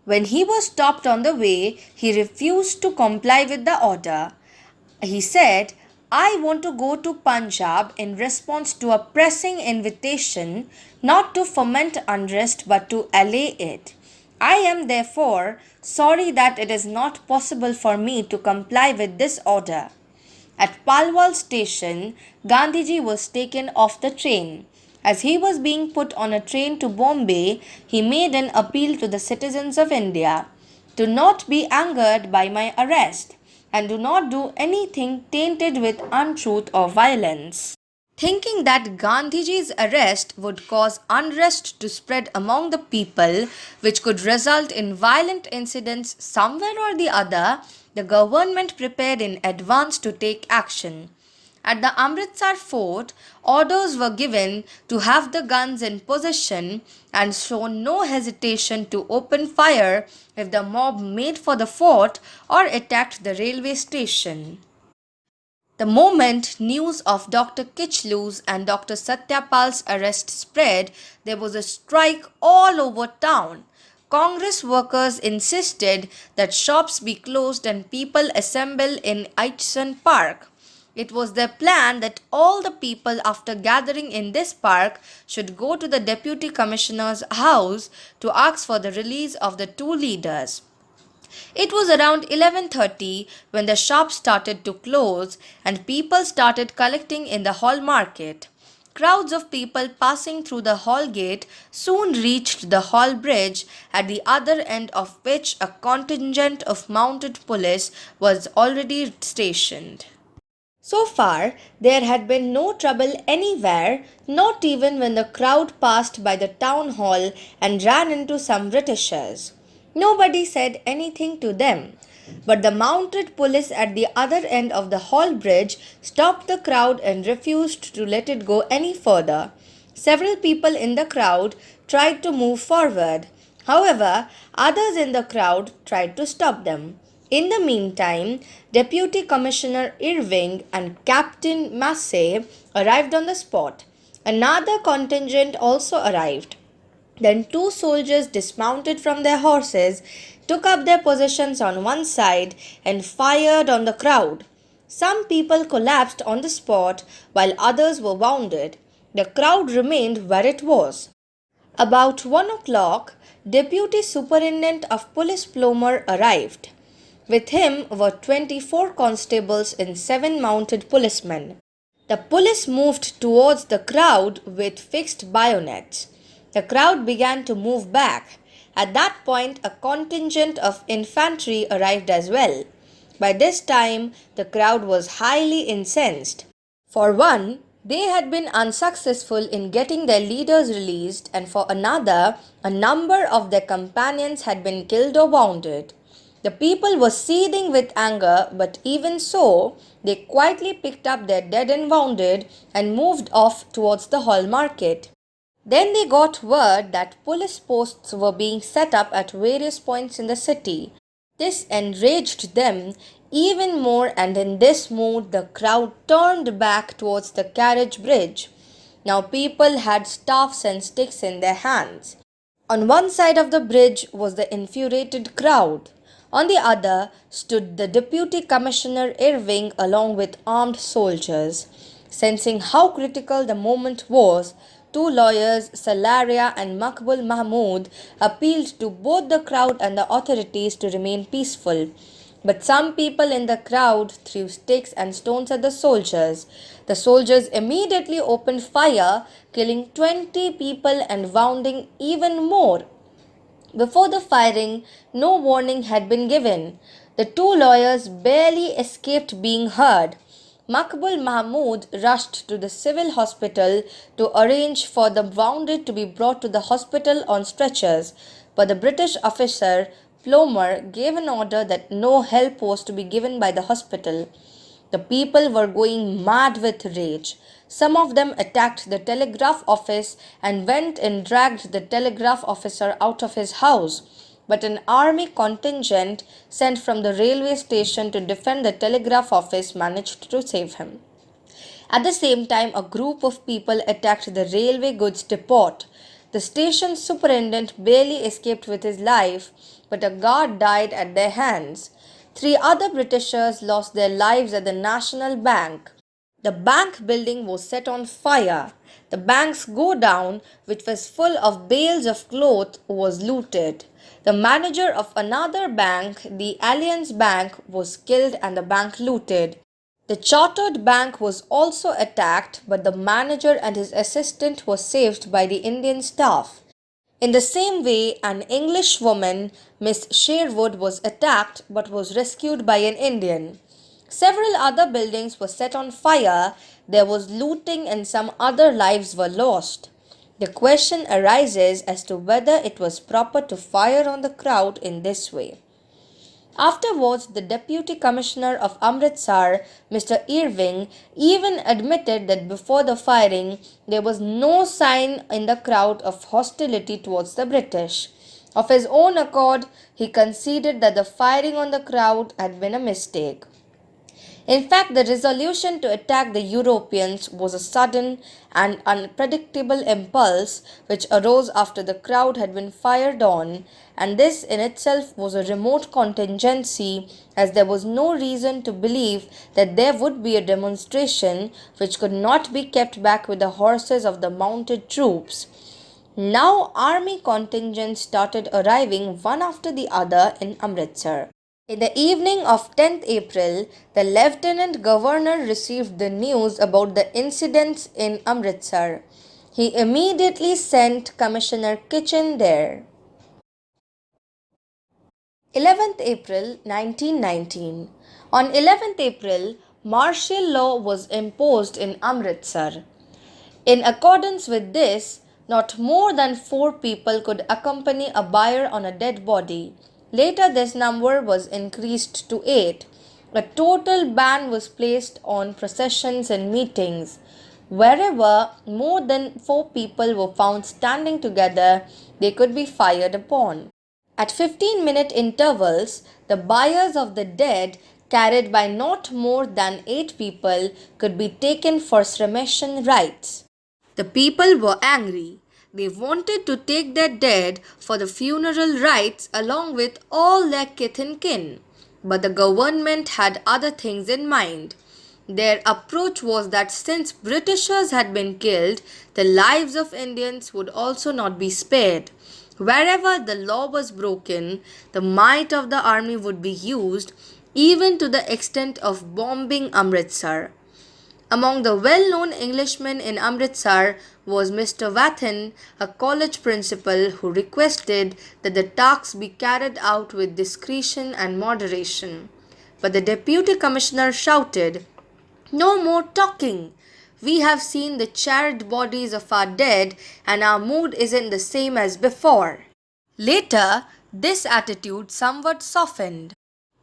When he was stopped on the way, he refused to comply with the order. He said, I want to go to Punjab in response to a pressing invitation, not to foment unrest but to allay it. I am therefore sorry that it is not possible for me to comply with this order. At Palwal station, Gandhiji was taken off the train. As he was being put on a train to Bombay, he made an appeal to the citizens of India. Do not be angered by my arrest, and do not do anything tainted with untruth or violence. Thinking that Gandhiji's arrest would cause unrest to spread among the people, which could result in violent incidents somewhere or the other, the government prepared in advance to take action. At the Amritsar fort, orders were given to have the guns in possession and shown no hesitation to open fire if the mob made for the fort or attacked the railway station. The moment news of Dr. Kichlu's and Dr. Satyapal's arrest spread, there was a strike all over town. Congress workers insisted that shops be closed and people assemble in Aitchison Park. It was their plan that all the people, after gathering in this park, should go to the Deputy Commissioner's house to ask for the release of the two leaders. It was around 11:30 when the shops started to close and people started collecting in the hall market. Crowds of people passing through the hall gate soon reached the hall bridge, at the other end of which a contingent of mounted police was already stationed. So far, there had been no trouble anywhere, not even when the crowd passed by the town hall and ran into some Britishers. Nobody said anything to them, but the mounted police at the other end of the hall bridge stopped the crowd and refused to let it go any further. Several people in the crowd tried to move forward. However, others in the crowd tried to stop them. In the meantime, Deputy Commissioner Irving and Captain Massey arrived on the spot. Another contingent also arrived. Then two soldiers dismounted from their horses, took up their positions on one side, and fired on the crowd. Some people collapsed on the spot while others were wounded. The crowd remained where it was. About 1 o'clock, Deputy Superintendent of Police Plomer arrived. With him were 24 constables and 7 mounted policemen. The police moved towards the crowd with fixed bayonets. The crowd began to move back. At that point, a contingent of infantry arrived as well. By this time, the crowd was highly incensed. For one, they had been unsuccessful in getting their leaders released, and for another, a number of their companions had been killed or wounded. The people were seething with anger, but even so, they quietly picked up their dead and wounded and moved off towards the hall market. Then they got word that police posts were being set up at various points in the city. This enraged them even more, and in this mood the crowd turned back towards the carriage bridge. Now people had staffs and sticks in their hands. On one side of the bridge was the infuriated crowd. On the other stood the Deputy Commissioner Irving along with armed soldiers. Sensing how critical the moment was, two lawyers, Salaria and Makbul Mahmud, appealed to both the crowd and the authorities to remain peaceful. But some people in the crowd threw sticks and stones at the soldiers. The soldiers immediately opened fire, killing 20 people and wounding even more. Before the firing, no warning had been given. The two lawyers barely escaped being heard. Makbul Mahmud rushed to the civil hospital to arrange for the wounded to be brought to the hospital on stretchers, but the British officer Plomer gave an order that no help was to be given by the hospital. The people were going mad with rage. Some of them attacked the telegraph office and went and dragged the telegraph officer out of his house. But an army contingent sent from the railway station to defend the telegraph office managed to save him. At the same time, a group of people attacked the railway goods depot. The station superintendent barely escaped with his life, but a guard died at their hands. Three other Britishers lost their lives at the National Bank. The bank building was set on fire. The bank's godown, which was full of bales of cloth, was looted. The manager of another bank, the Alliance Bank, was killed and the bank looted. The chartered bank was also attacked, but the manager and his assistant were saved by the Indian staff. In the same way, an English woman, Miss Sherwood, was attacked but was rescued by an Indian. Several other buildings were set on fire, there was looting, and some other lives were lost. The question arises as to whether it was proper to fire on the crowd in this way. Afterwards, the Deputy Commissioner of Amritsar, Mr. Irving, even admitted that before the firing, there was no sign in the crowd of hostility towards the British. Of his own accord, he conceded that the firing on the crowd had been a mistake. In fact, the resolution to attack the Europeans was a sudden and unpredictable impulse which arose after the crowd had been fired on, and this in itself was a remote contingency, as there was no reason to believe that there would be a demonstration which could not be kept back with the horses of the mounted troops. Now army contingents started arriving one after the other in Amritsar. In the evening of 10th April, the Lieutenant Governor received the news about the incidents in Amritsar. He immediately sent Commissioner Kitchen there. 11th April 1919. On 11th April, martial law was imposed in Amritsar. In accordance with this, not more than 4 people could accompany a bier on a dead body. Later, this number was increased to 8. A total ban was placed on processions and meetings. Wherever more than 4 people were found standing together, they could be fired upon. At 15-minute intervals, the biers of the dead, carried by not more than 8 people, could be taken for cremation rites. The people were angry. They wanted to take their dead for the funeral rites along with all their kith and kin. But the government had other things in mind. Their approach was that since Britishers had been killed, the lives of Indians would also not be spared. Wherever the law was broken, the might of the army would be used, even to the extent of bombing Amritsar. Among the well-known Englishmen in Amritsar was Mr. Wathen, a college principal who requested that the task be carried out with discretion and moderation. But the Deputy Commissioner shouted, "No more talking! We have seen the charred bodies of our dead and our mood isn't the same as before." Later, this attitude somewhat softened.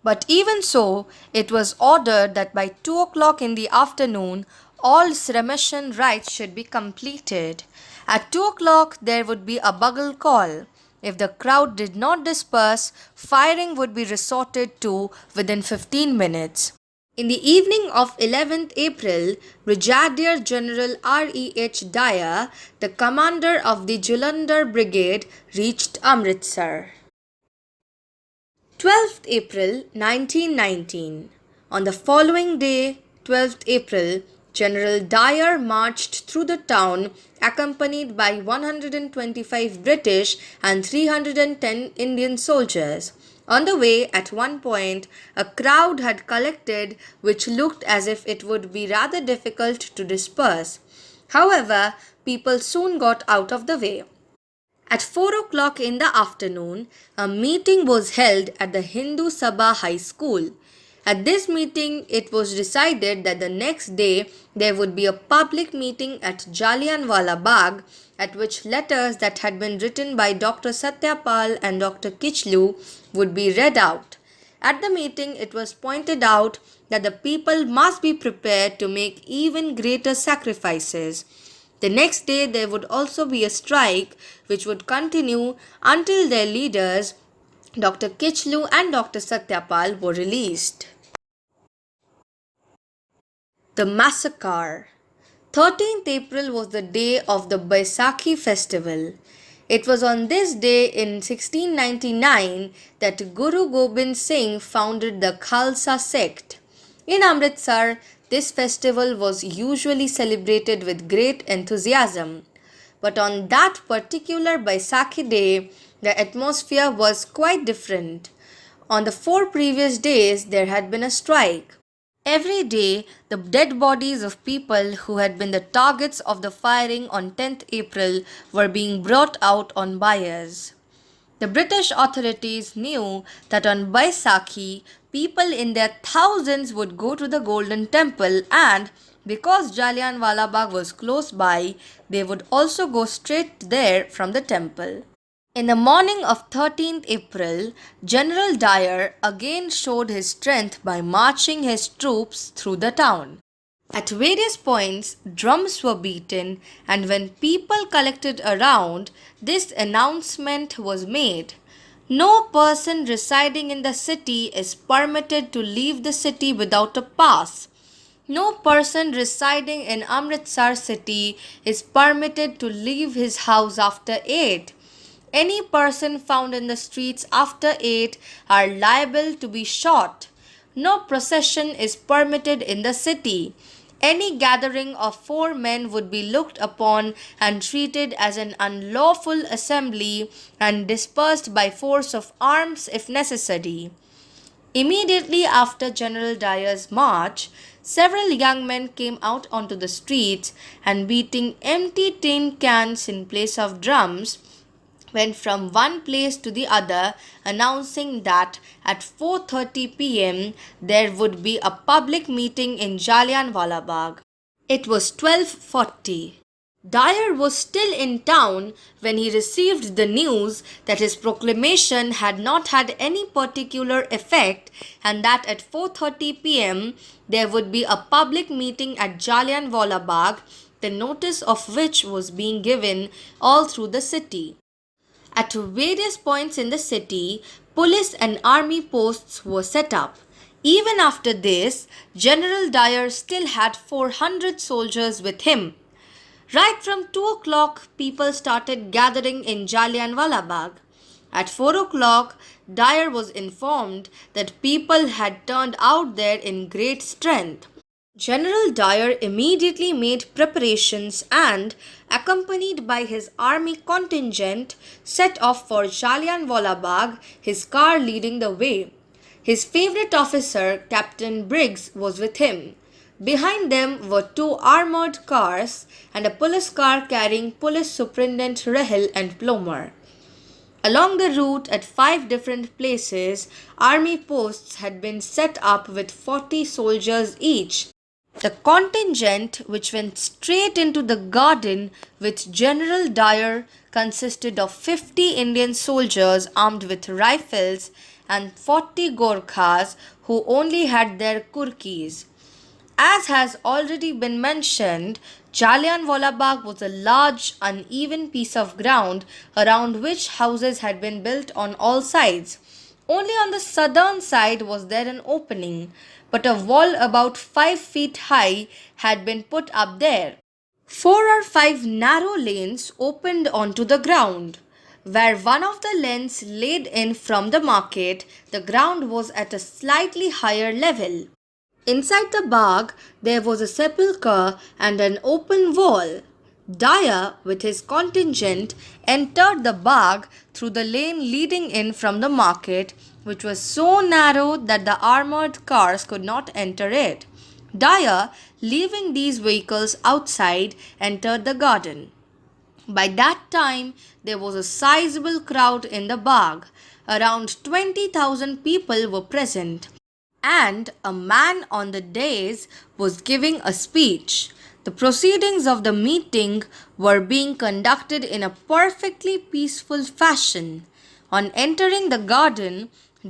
But even so, it was ordered that by 2 o'clock in the afternoon, all cremation rites should be completed. At 2 o'clock, there would be a bugle call. If the crowd did not disperse, firing would be resorted to within 15 minutes. In the evening of 11th April, Brigadier General R.E.H. Dyer, the commander of the Jalandhar Brigade, reached Amritsar. 12th April 1919. On the following day, 12th April, General Dyer marched through the town accompanied by 125 British and 310 Indian soldiers. On the way, at one point, a crowd had collected which looked as if it would be rather difficult to disperse. However, people soon got out of the way. At 4 o'clock in the afternoon, a meeting was held at the Hindu Sabha High School. At this meeting, it was decided that the next day there would be a public meeting at Jallianwala Bagh, at which letters that had been written by Dr. Satyapal and Dr. Kichlu would be read out. At the meeting, it was pointed out that the people must be prepared to make even greater sacrifices. The next day, there would also be a strike which would continue until their leaders, Dr. Kichlu and Dr. Satyapal, were released. The Massacre. 13th April was the day of the Baisakhi festival. It was on this day in 1699 that Guru Gobind Singh founded the Khalsa sect. In Amritsar, this festival was usually celebrated with great enthusiasm. But on that particular Baisakhi day, the atmosphere was quite different. On the 4 previous days, there had been a strike. Every day, the dead bodies of people who had been the targets of the firing on 10th April were being brought out on biers. The British authorities knew that on Baisakhi, people in their thousands would go to the Golden Temple, and because Jallianwala Bagh was close by, they would also go straight there from the temple. In the morning of 13th April, General Dyer again showed his strength by marching his troops through the town. At various points, drums were beaten, and when people collected around, this announcement was made: no person residing in the city is permitted to leave the city without a pass. No person residing in Amritsar city is permitted to leave his house after 8. Any person found in the streets after 8 are liable to be shot. No procession is permitted in the city. Any gathering of 4 men would be looked upon and treated as an unlawful assembly and dispersed by force of arms if necessary. Immediately after General Dyer's march, several young men came out onto the streets and, beating empty tin cans in place of drums, went from one place to the other, announcing that at 4:30 p.m. there would be a public meeting in Jallianwala Bagh. It was 12:40. Dyer was still in town when he received the news that his proclamation had not had any particular effect, and that at 4:30 p.m. there would be a public meeting at Jallianwala Bagh, the notice of which was being given all through the city. At various points in the city, police and army posts were set up. Even after this, General Dyer still had 400 soldiers with him. Right from 2 o'clock, people started gathering in Jallianwala Bagh. At 4 o'clock, Dyer was informed that people had turned out there in great strength. General Dyer immediately made preparations and, accompanied by his army contingent, set off for Jallianwala Bagh, his car leading the way. His favorite officer, Captain Briggs, was with him. Behind them were 2 armored cars and a police car carrying Police Superintendent Rahil and Plomer. Along the route at 5 different places, army posts had been set up with 40 soldiers each. The contingent, which went straight into the garden with General Dyer, consisted of 50 Indian soldiers armed with rifles and 40 Gorkhas who only had their kurkis. As has already been mentioned, Jallianwala Bagh was a large, uneven piece of ground around which houses had been built on all sides. Only on the southern side was there an opening, but a wall about 5 feet high had been put up there. 4 or 5 narrow lanes opened onto the ground. Where one of the lanes led in from the market, the ground was at a slightly higher level. Inside the bagh, there was a sepulchre and an open wall. Dyer, with his contingent, entered the bagh through the lane leading in from the market, which was so narrow that the armored cars could not enter it. Dyer, leaving these vehicles outside, entered the garden. By that time, there was a sizable crowd in the bagh. Around 20,000 people were present. and a man on the dais was giving a speech. The proceedings of the meeting were being conducted in a perfectly peaceful fashion. On entering the garden,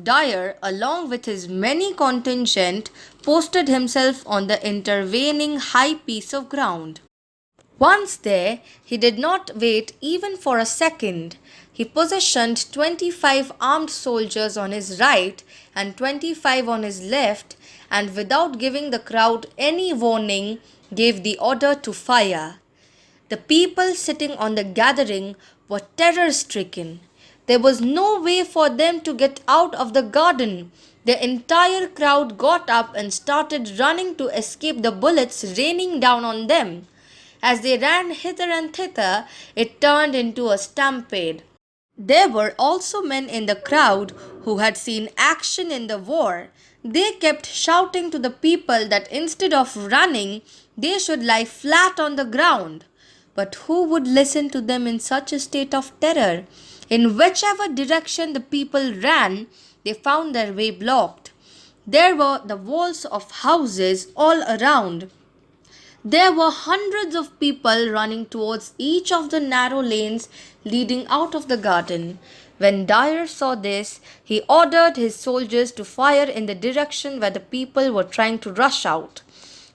Dyer, along with his many contingent, posted himself on the intervening high piece of ground. Once there, he did not wait even for a second. He positioned 25 armed soldiers on his right and 25 on his left, and without giving the crowd any warning, gave the order to fire. The people sitting on the gathering were terror stricken. There was no way for them to get out of the garden. The entire crowd got up and started running to escape the bullets raining down on them. As they ran hither and thither, it turned into a stampede. There were also men in the crowd who had seen action in the war. They kept shouting to the people that instead of running, they should lie flat on the ground. But who would listen to them in such a state of terror? In whichever direction the people ran, they found their way blocked. There were the walls of houses all around. There were hundreds of people running towards each of the narrow lanes leading out of the garden. When Dyer saw this, he ordered his soldiers to fire in the direction where the people were trying to rush out.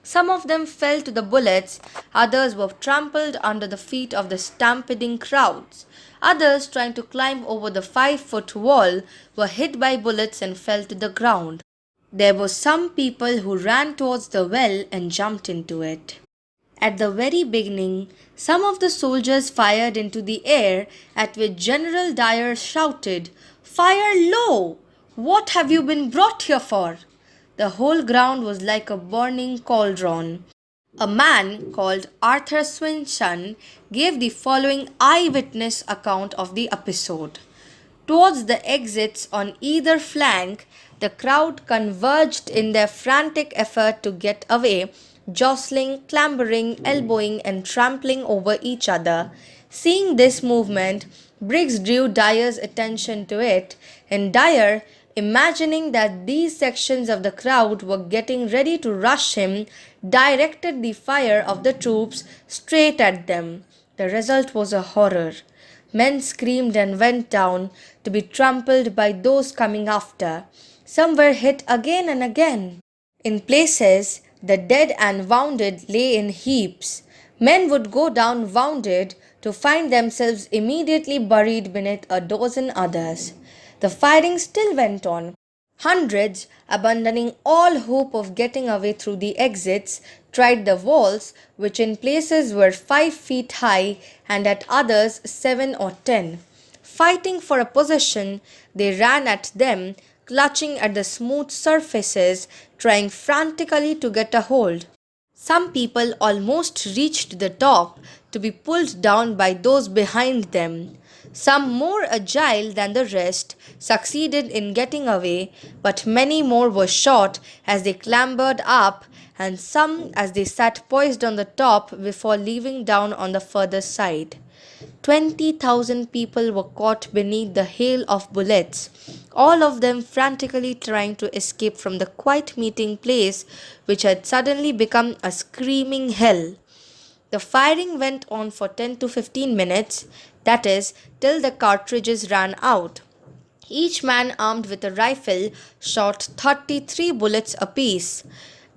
Some of them fell to the bullets, others were trampled under the feet of the stampeding crowds. Others, trying to climb over the 5-foot wall, were hit by bullets and fell to the ground. There were some people who ran towards the well and jumped into it. At the very beginning, some of the soldiers fired into the air, at which General Dyer shouted, "Fire low! What have you been brought here for?" The whole ground was like a burning cauldron. A man called Arthur Swinson gave the following eyewitness account of the episode. Towards the exits on either flank, the crowd converged in their frantic effort to get away, jostling, clambering, elbowing, and trampling over each other. Seeing this movement, Briggs drew Dyer's attention to it, and Dyer, imagining that these sections of the crowd were getting ready to rush him, directed the fire of the troops straight at them. The result was a horror. Men screamed and went down to be trampled by those coming after. Some were hit again and again. In places, the dead and wounded lay in heaps. Men would go down wounded to find themselves immediately buried beneath a dozen others. The firing still went on. Hundreds, abandoning all hope of getting away through the exits, tried the walls, which in places were 5 feet high and at others 7 or 10. Fighting for a position, they ran at them, clutching at the smooth surfaces, trying frantically to get a hold. Some people almost reached the top to be pulled down by those behind them. Some, more agile than the rest, succeeded in getting away, but many more were shot as they clambered up, and some as they sat poised on the top before leaving down on the further side. 20,000 people were caught beneath the hail of bullets, all of them frantically trying to escape from the quiet meeting place which had suddenly become a screaming hell. The firing went on for 10 to 15 minutes, that is, till the cartridges ran out. Each man armed with a rifle shot 33 bullets apiece.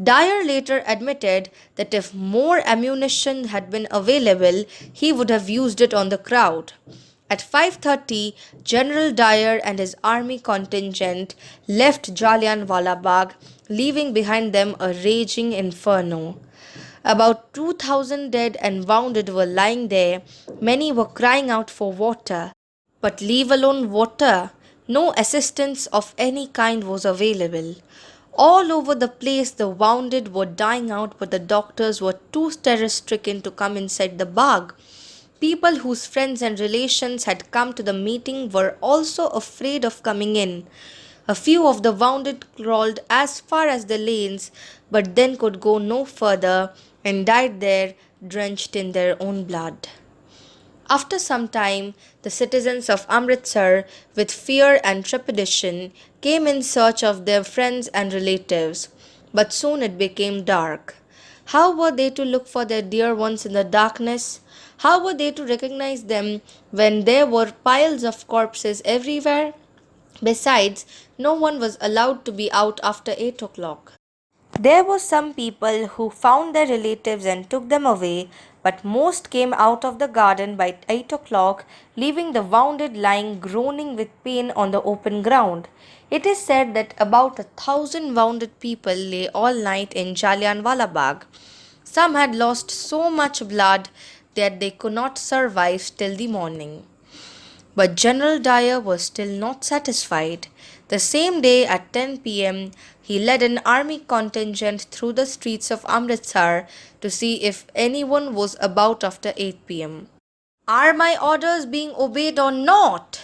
Dyer later admitted that if more ammunition had been available, he would have used it on the crowd. At 5:30, General Dyer and his army contingent left Jallianwala Bagh, leaving behind them a raging inferno. About 2,000 dead and wounded were lying there. Many were crying out for water. But leave alone water, no assistance of any kind was available. All over the place the wounded were dying out, but the doctors were too terror-stricken to come inside the bagh. People whose friends and relations had come to the meeting were also afraid of coming in. A few of the wounded crawled as far as the lanes, but then could go no further and died there, drenched in their own blood. After some time, the citizens of Amritsar, with fear and trepidation, came in search of their friends and relatives, but soon it became dark. How were they to look for their dear ones in the darkness? How were they to recognize them when there were piles of corpses everywhere? Besides, no one was allowed to be out after 8 o'clock. There were some people who found their relatives and took them away, but most came out of the garden by 8 o'clock, leaving the wounded lying groaning with pain on the open ground. It is said that about 1,000 wounded people lay all night in Jallianwala Bagh. Some had lost so much blood that they could not survive till the morning. But General Dyer was still not satisfied. The same day at 10 p.m., he led an army contingent through the streets of Amritsar to see if anyone was about after 8 p.m. Are my orders being obeyed or not?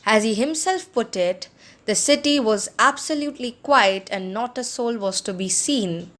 As he himself put it, the city was absolutely quiet and not a soul was to be seen.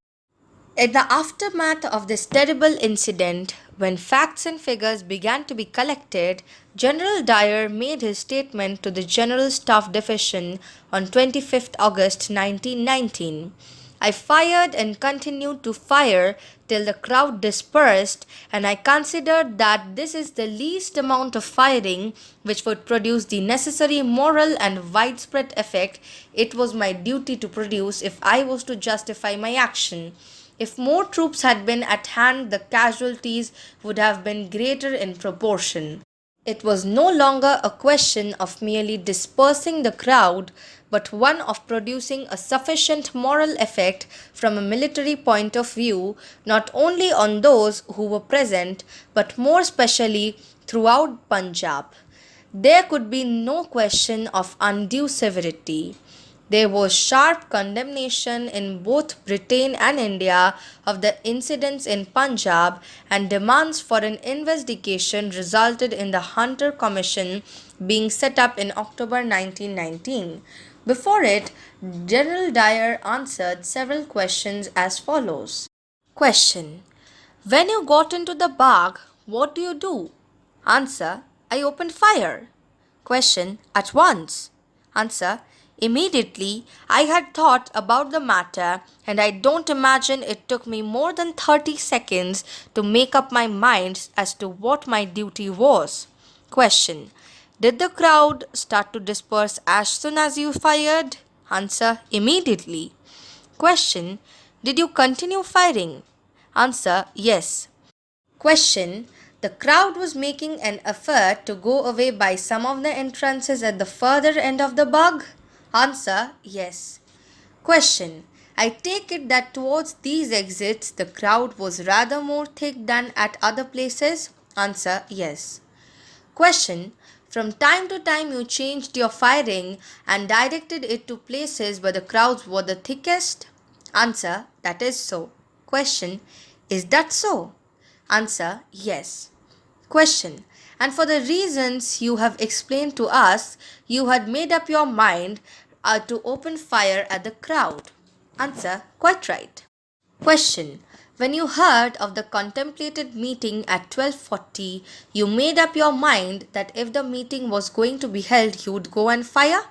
In the aftermath of this terrible incident, when facts and figures began to be collected, General Dyer made his statement to the General Staff Division on 25th August 1919. I fired and continued to fire till the crowd dispersed, and I considered that this is the least amount of firing which would produce the necessary moral and widespread effect it was my duty to produce if I was to justify my action. If more troops had been at hand, the casualties would have been greater in proportion. It was no longer a question of merely dispersing the crowd, but one of producing a sufficient moral effect from a military point of view, not only on those who were present, but more specially throughout Punjab. There could be no question of undue severity. There was sharp condemnation in both Britain and India of the incidents in Punjab, and demands for an investigation resulted in the Hunter Commission being set up in October 1919. Before it, General Dyer answered several questions as follows. Question. When you got into the Bagh, what do you do? Answer. I opened fire. Question. At once. Answer. Immediately, I had thought about the matter, and I don't imagine it took me more than 30 seconds to make up my mind as to what my duty was. Question. Did the crowd start to disperse as soon as you fired? Answer. Immediately. Question. Did you continue firing? Answer. Yes. Question. The crowd was making an effort to go away by some of the entrances at the further end of the Bagh? Answer. Yes. Question. I take it that towards these exits the crowd was rather more thick than at other places? Answer. Yes. Question. From time to time you changed your firing and directed it to places where the crowds were the thickest? Answer. That is so. Question. Is that so? Answer. Yes. Question. And for the reasons you have explained to us, you had made up your mind to open fire at the crowd? Answer. Quite right. Question. When you heard of the contemplated meeting at 12:40, you made up your mind that if the meeting was going to be held, you would go and fire?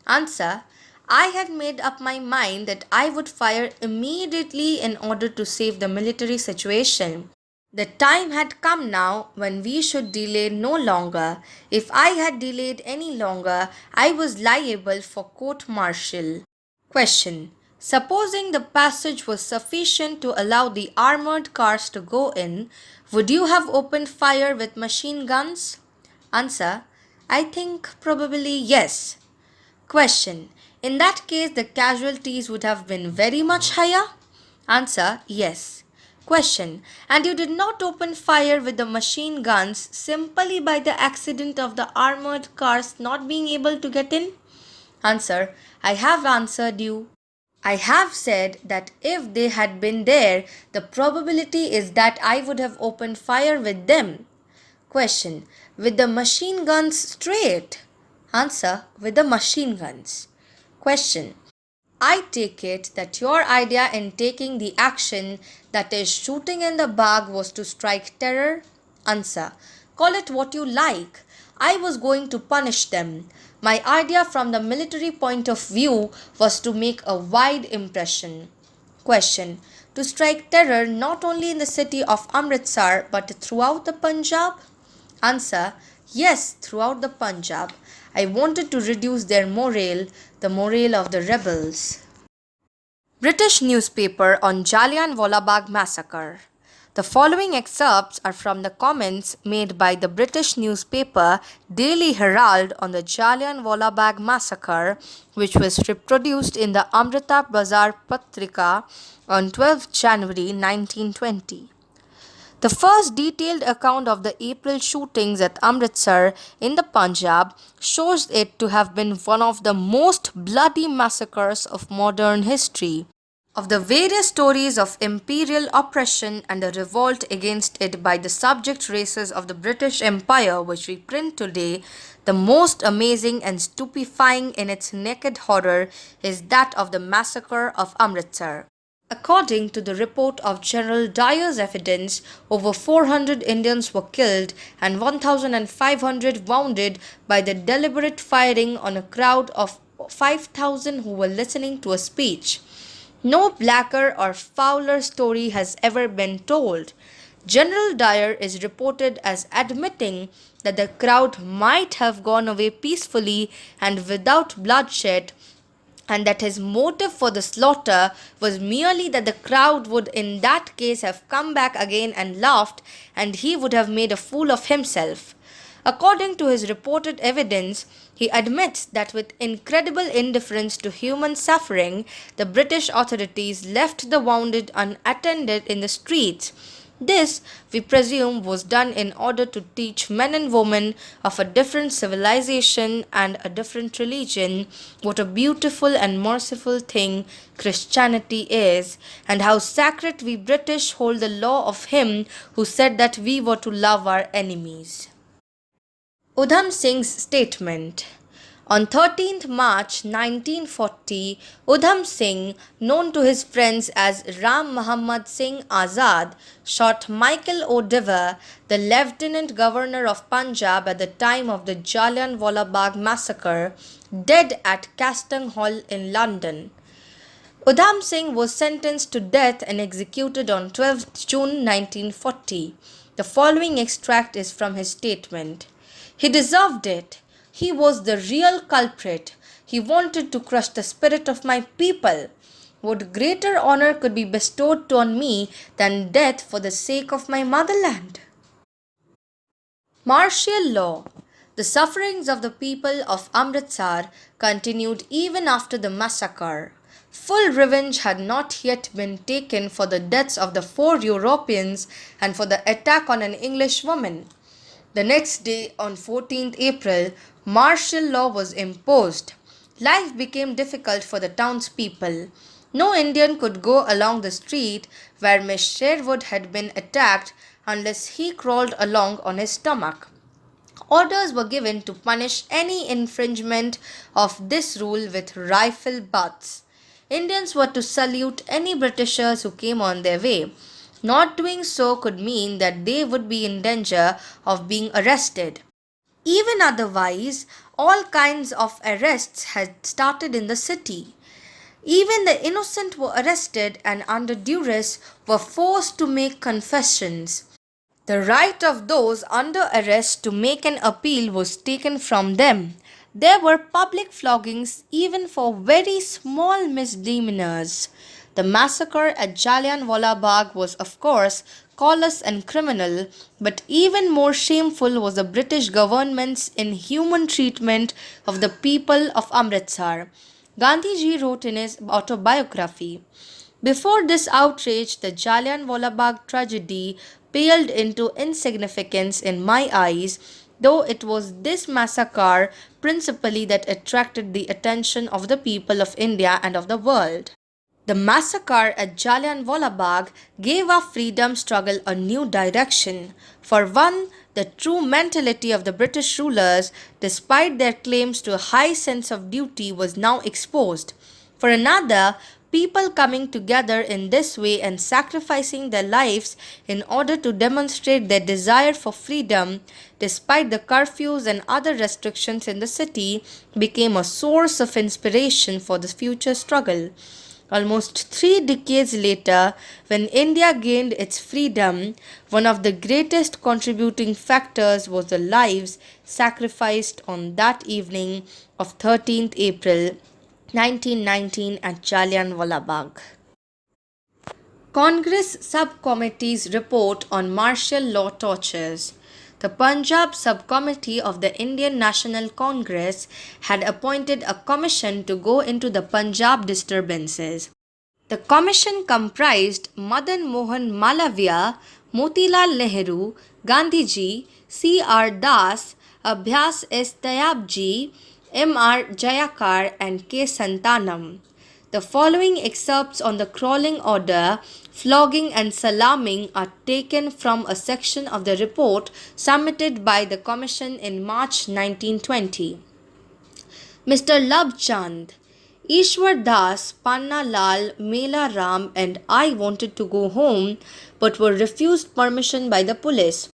Answer. I had made up my mind that I would fire immediately in order to save the military situation. The time had come now when we should delay no longer. If I had delayed any longer, I was liable for court martial. Question. Supposing the passage was sufficient to allow the armored cars to go in, would you have opened fire with machine guns? Answer. I think probably yes. Question. In that case, the casualties would have been very much higher? Answer. Yes. Question. And you did not open fire with the machine guns simply by the accident of the armored cars not being able to get in? Answer. I have answered you. I have said that if they had been there, the probability is that I would have opened fire with them. Question. With the machine guns straight? Answer. With the machine guns. Question. I take it that your idea in taking the action, that is shooting in the Bagh, was to strike terror? Answer. Call it what you like. I was going to punish them. My idea from the military point of view was to make a wide impression. Question: to strike terror not only in the city of Amritsar but throughout the Punjab? Answer: yes, throughout the Punjab. I wanted to reduce their morale, the morale of the rebels. British newspaper on Jallianwala Bagh massacre. The following excerpts are from the comments made by the British newspaper Daily Herald on the Jallianwala Bagh massacre, which was reproduced in the Amrita Bazar Patrika on 12 January 1920. The first detailed account of the April shootings at Amritsar in the Punjab shows it to have been one of the most bloody massacres of modern history. Of the various stories of imperial oppression and the revolt against it by the subject races of the British Empire which we print today, the most amazing and stupefying in its naked horror is that of the massacre of Amritsar. According to the report of General Dyer's evidence, over 400 Indians were killed and 1,500 wounded by the deliberate firing on a crowd of 5,000 who were listening to a speech. No blacker or fouler story has ever been told. General Dyer is reported as admitting that the crowd might have gone away peacefully and without bloodshed, and that his motive for the slaughter was merely that the crowd would in that case have come back again and laughed, and he would have made a fool of himself. According to his reported evidence, he admits that with incredible indifference to human suffering, the British authorities left the wounded unattended in the streets. This, we presume, was done in order to teach men and women of a different civilization and a different religion what a beautiful and merciful thing Christianity is, and how sacred we British hold the law of Him who said that we were to love our enemies. Udham Singh's statement. On 13th March 1940, Udham Singh, known to his friends as Ram Muhammad Singh Azad, shot Michael O'Divere, the Lieutenant Governor of Punjab at the time of the Jallianwalla Bagh massacre, dead at Castang Hall in London. Udham Singh was sentenced to death and executed on 12th June 1940. The following extract is from his statement. He deserved it. He was the real culprit. He wanted to crush the spirit of my people. What greater honor could be bestowed on me than death for the sake of my motherland? Martial law. The sufferings of the people of Amritsar continued even after the massacre. Full revenge had not yet been taken for the deaths of the 4 Europeans and for the attack on an English woman. The next day, on 14th April, martial law was imposed. Life became difficult for the townspeople. No Indian could go along the street where Miss Sherwood had been attacked unless he crawled along on his stomach. Orders were given to punish any infringement of this rule with rifle butts. Indians were to salute any Britishers who came on their way. Not doing so could mean that they would be in danger of being arrested. Even otherwise, all kinds of arrests had started in the city. Even the innocent were arrested and under duress were forced to make confessions. The right of those under arrest to make an appeal was taken from them. There were public floggings even for very small misdemeanors. The massacre at Jallianwala Bagh was, of course, callous and criminal, but even more shameful was the British government's inhuman treatment of the people of Amritsar. Gandhiji wrote in his autobiography, "Before this outrage, the Jallianwala Bagh tragedy paled into insignificance in my eyes, though it was this massacre principally that attracted the attention of the people of India and of the world." The massacre at Jallianwala Bagh gave our freedom struggle a new direction. For one, the true mentality of the British rulers, despite their claims to a high sense of duty, was now exposed. For another, people coming together in this way and sacrificing their lives in order to demonstrate their desire for freedom, despite the curfews and other restrictions in the city, became a source of inspiration for the future struggle. Almost 3 decades later, when India gained its freedom, one of the greatest contributing factors was the lives sacrificed on that evening of 13th April 1919 at Jallianwala Bagh. Congress Subcommittee's report on martial law tortures. The Punjab Subcommittee of the Indian National Congress had appointed a commission to go into the Punjab disturbances. The commission comprised Madan Mohan Malaviya, Motilal Nehru, Gandhiji, C.R. Das, Abhyas S. Tayabji, M.R. Jayakar, and K. Santanam. The following excerpts on the crawling order, flogging, and salaming are taken from a section of the report submitted by the Commission in March 1920. Mr. Lab Chand, Ishwar Das, Panna Lal, Mela Ram, and I wanted to go home but were refused permission by the police.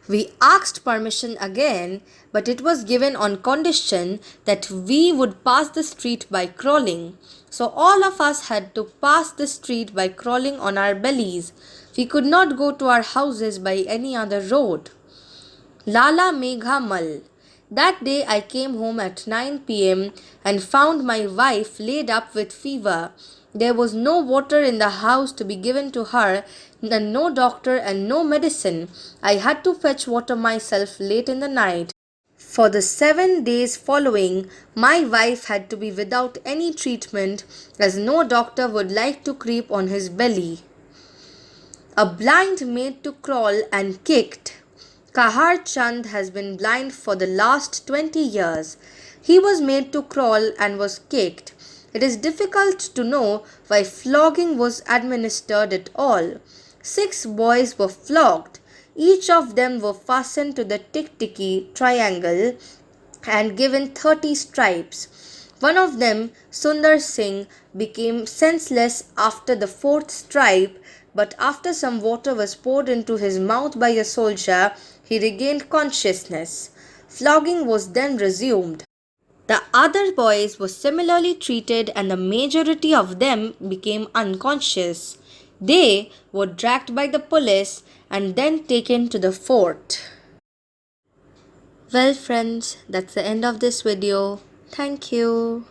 We asked permission again, but it was given on condition that we would pass the street by crawling. So all of us had to pass the street by crawling on our bellies. We could not go to our houses by any other road. Lala Megha Mal. That day I came home at 9 p.m. and found my wife laid up with fever. There was no water in the house to be given to her, and no doctor and no medicine. I had to fetch water myself late in the night. For the 7 days following, my wife had to be without any treatment, as no doctor would like to creep on his belly. A blind made to crawl and kicked. Kahar Chand has been blind for the last 20 years. He was made to crawl and was kicked. It is difficult to know why flogging was administered at all. 6 boys were flogged. Each of them were fastened to the tick-ticky triangle and given 30 stripes. One of them, Sundar Singh, became senseless after the 4th stripe, but after some water was poured into his mouth by a soldier, he regained consciousness. Flogging was then resumed. The other boys were similarly treated and the majority of them became unconscious. They were dragged by the police and then taken to the fort. Well friends, that's the end of this video. Thank you.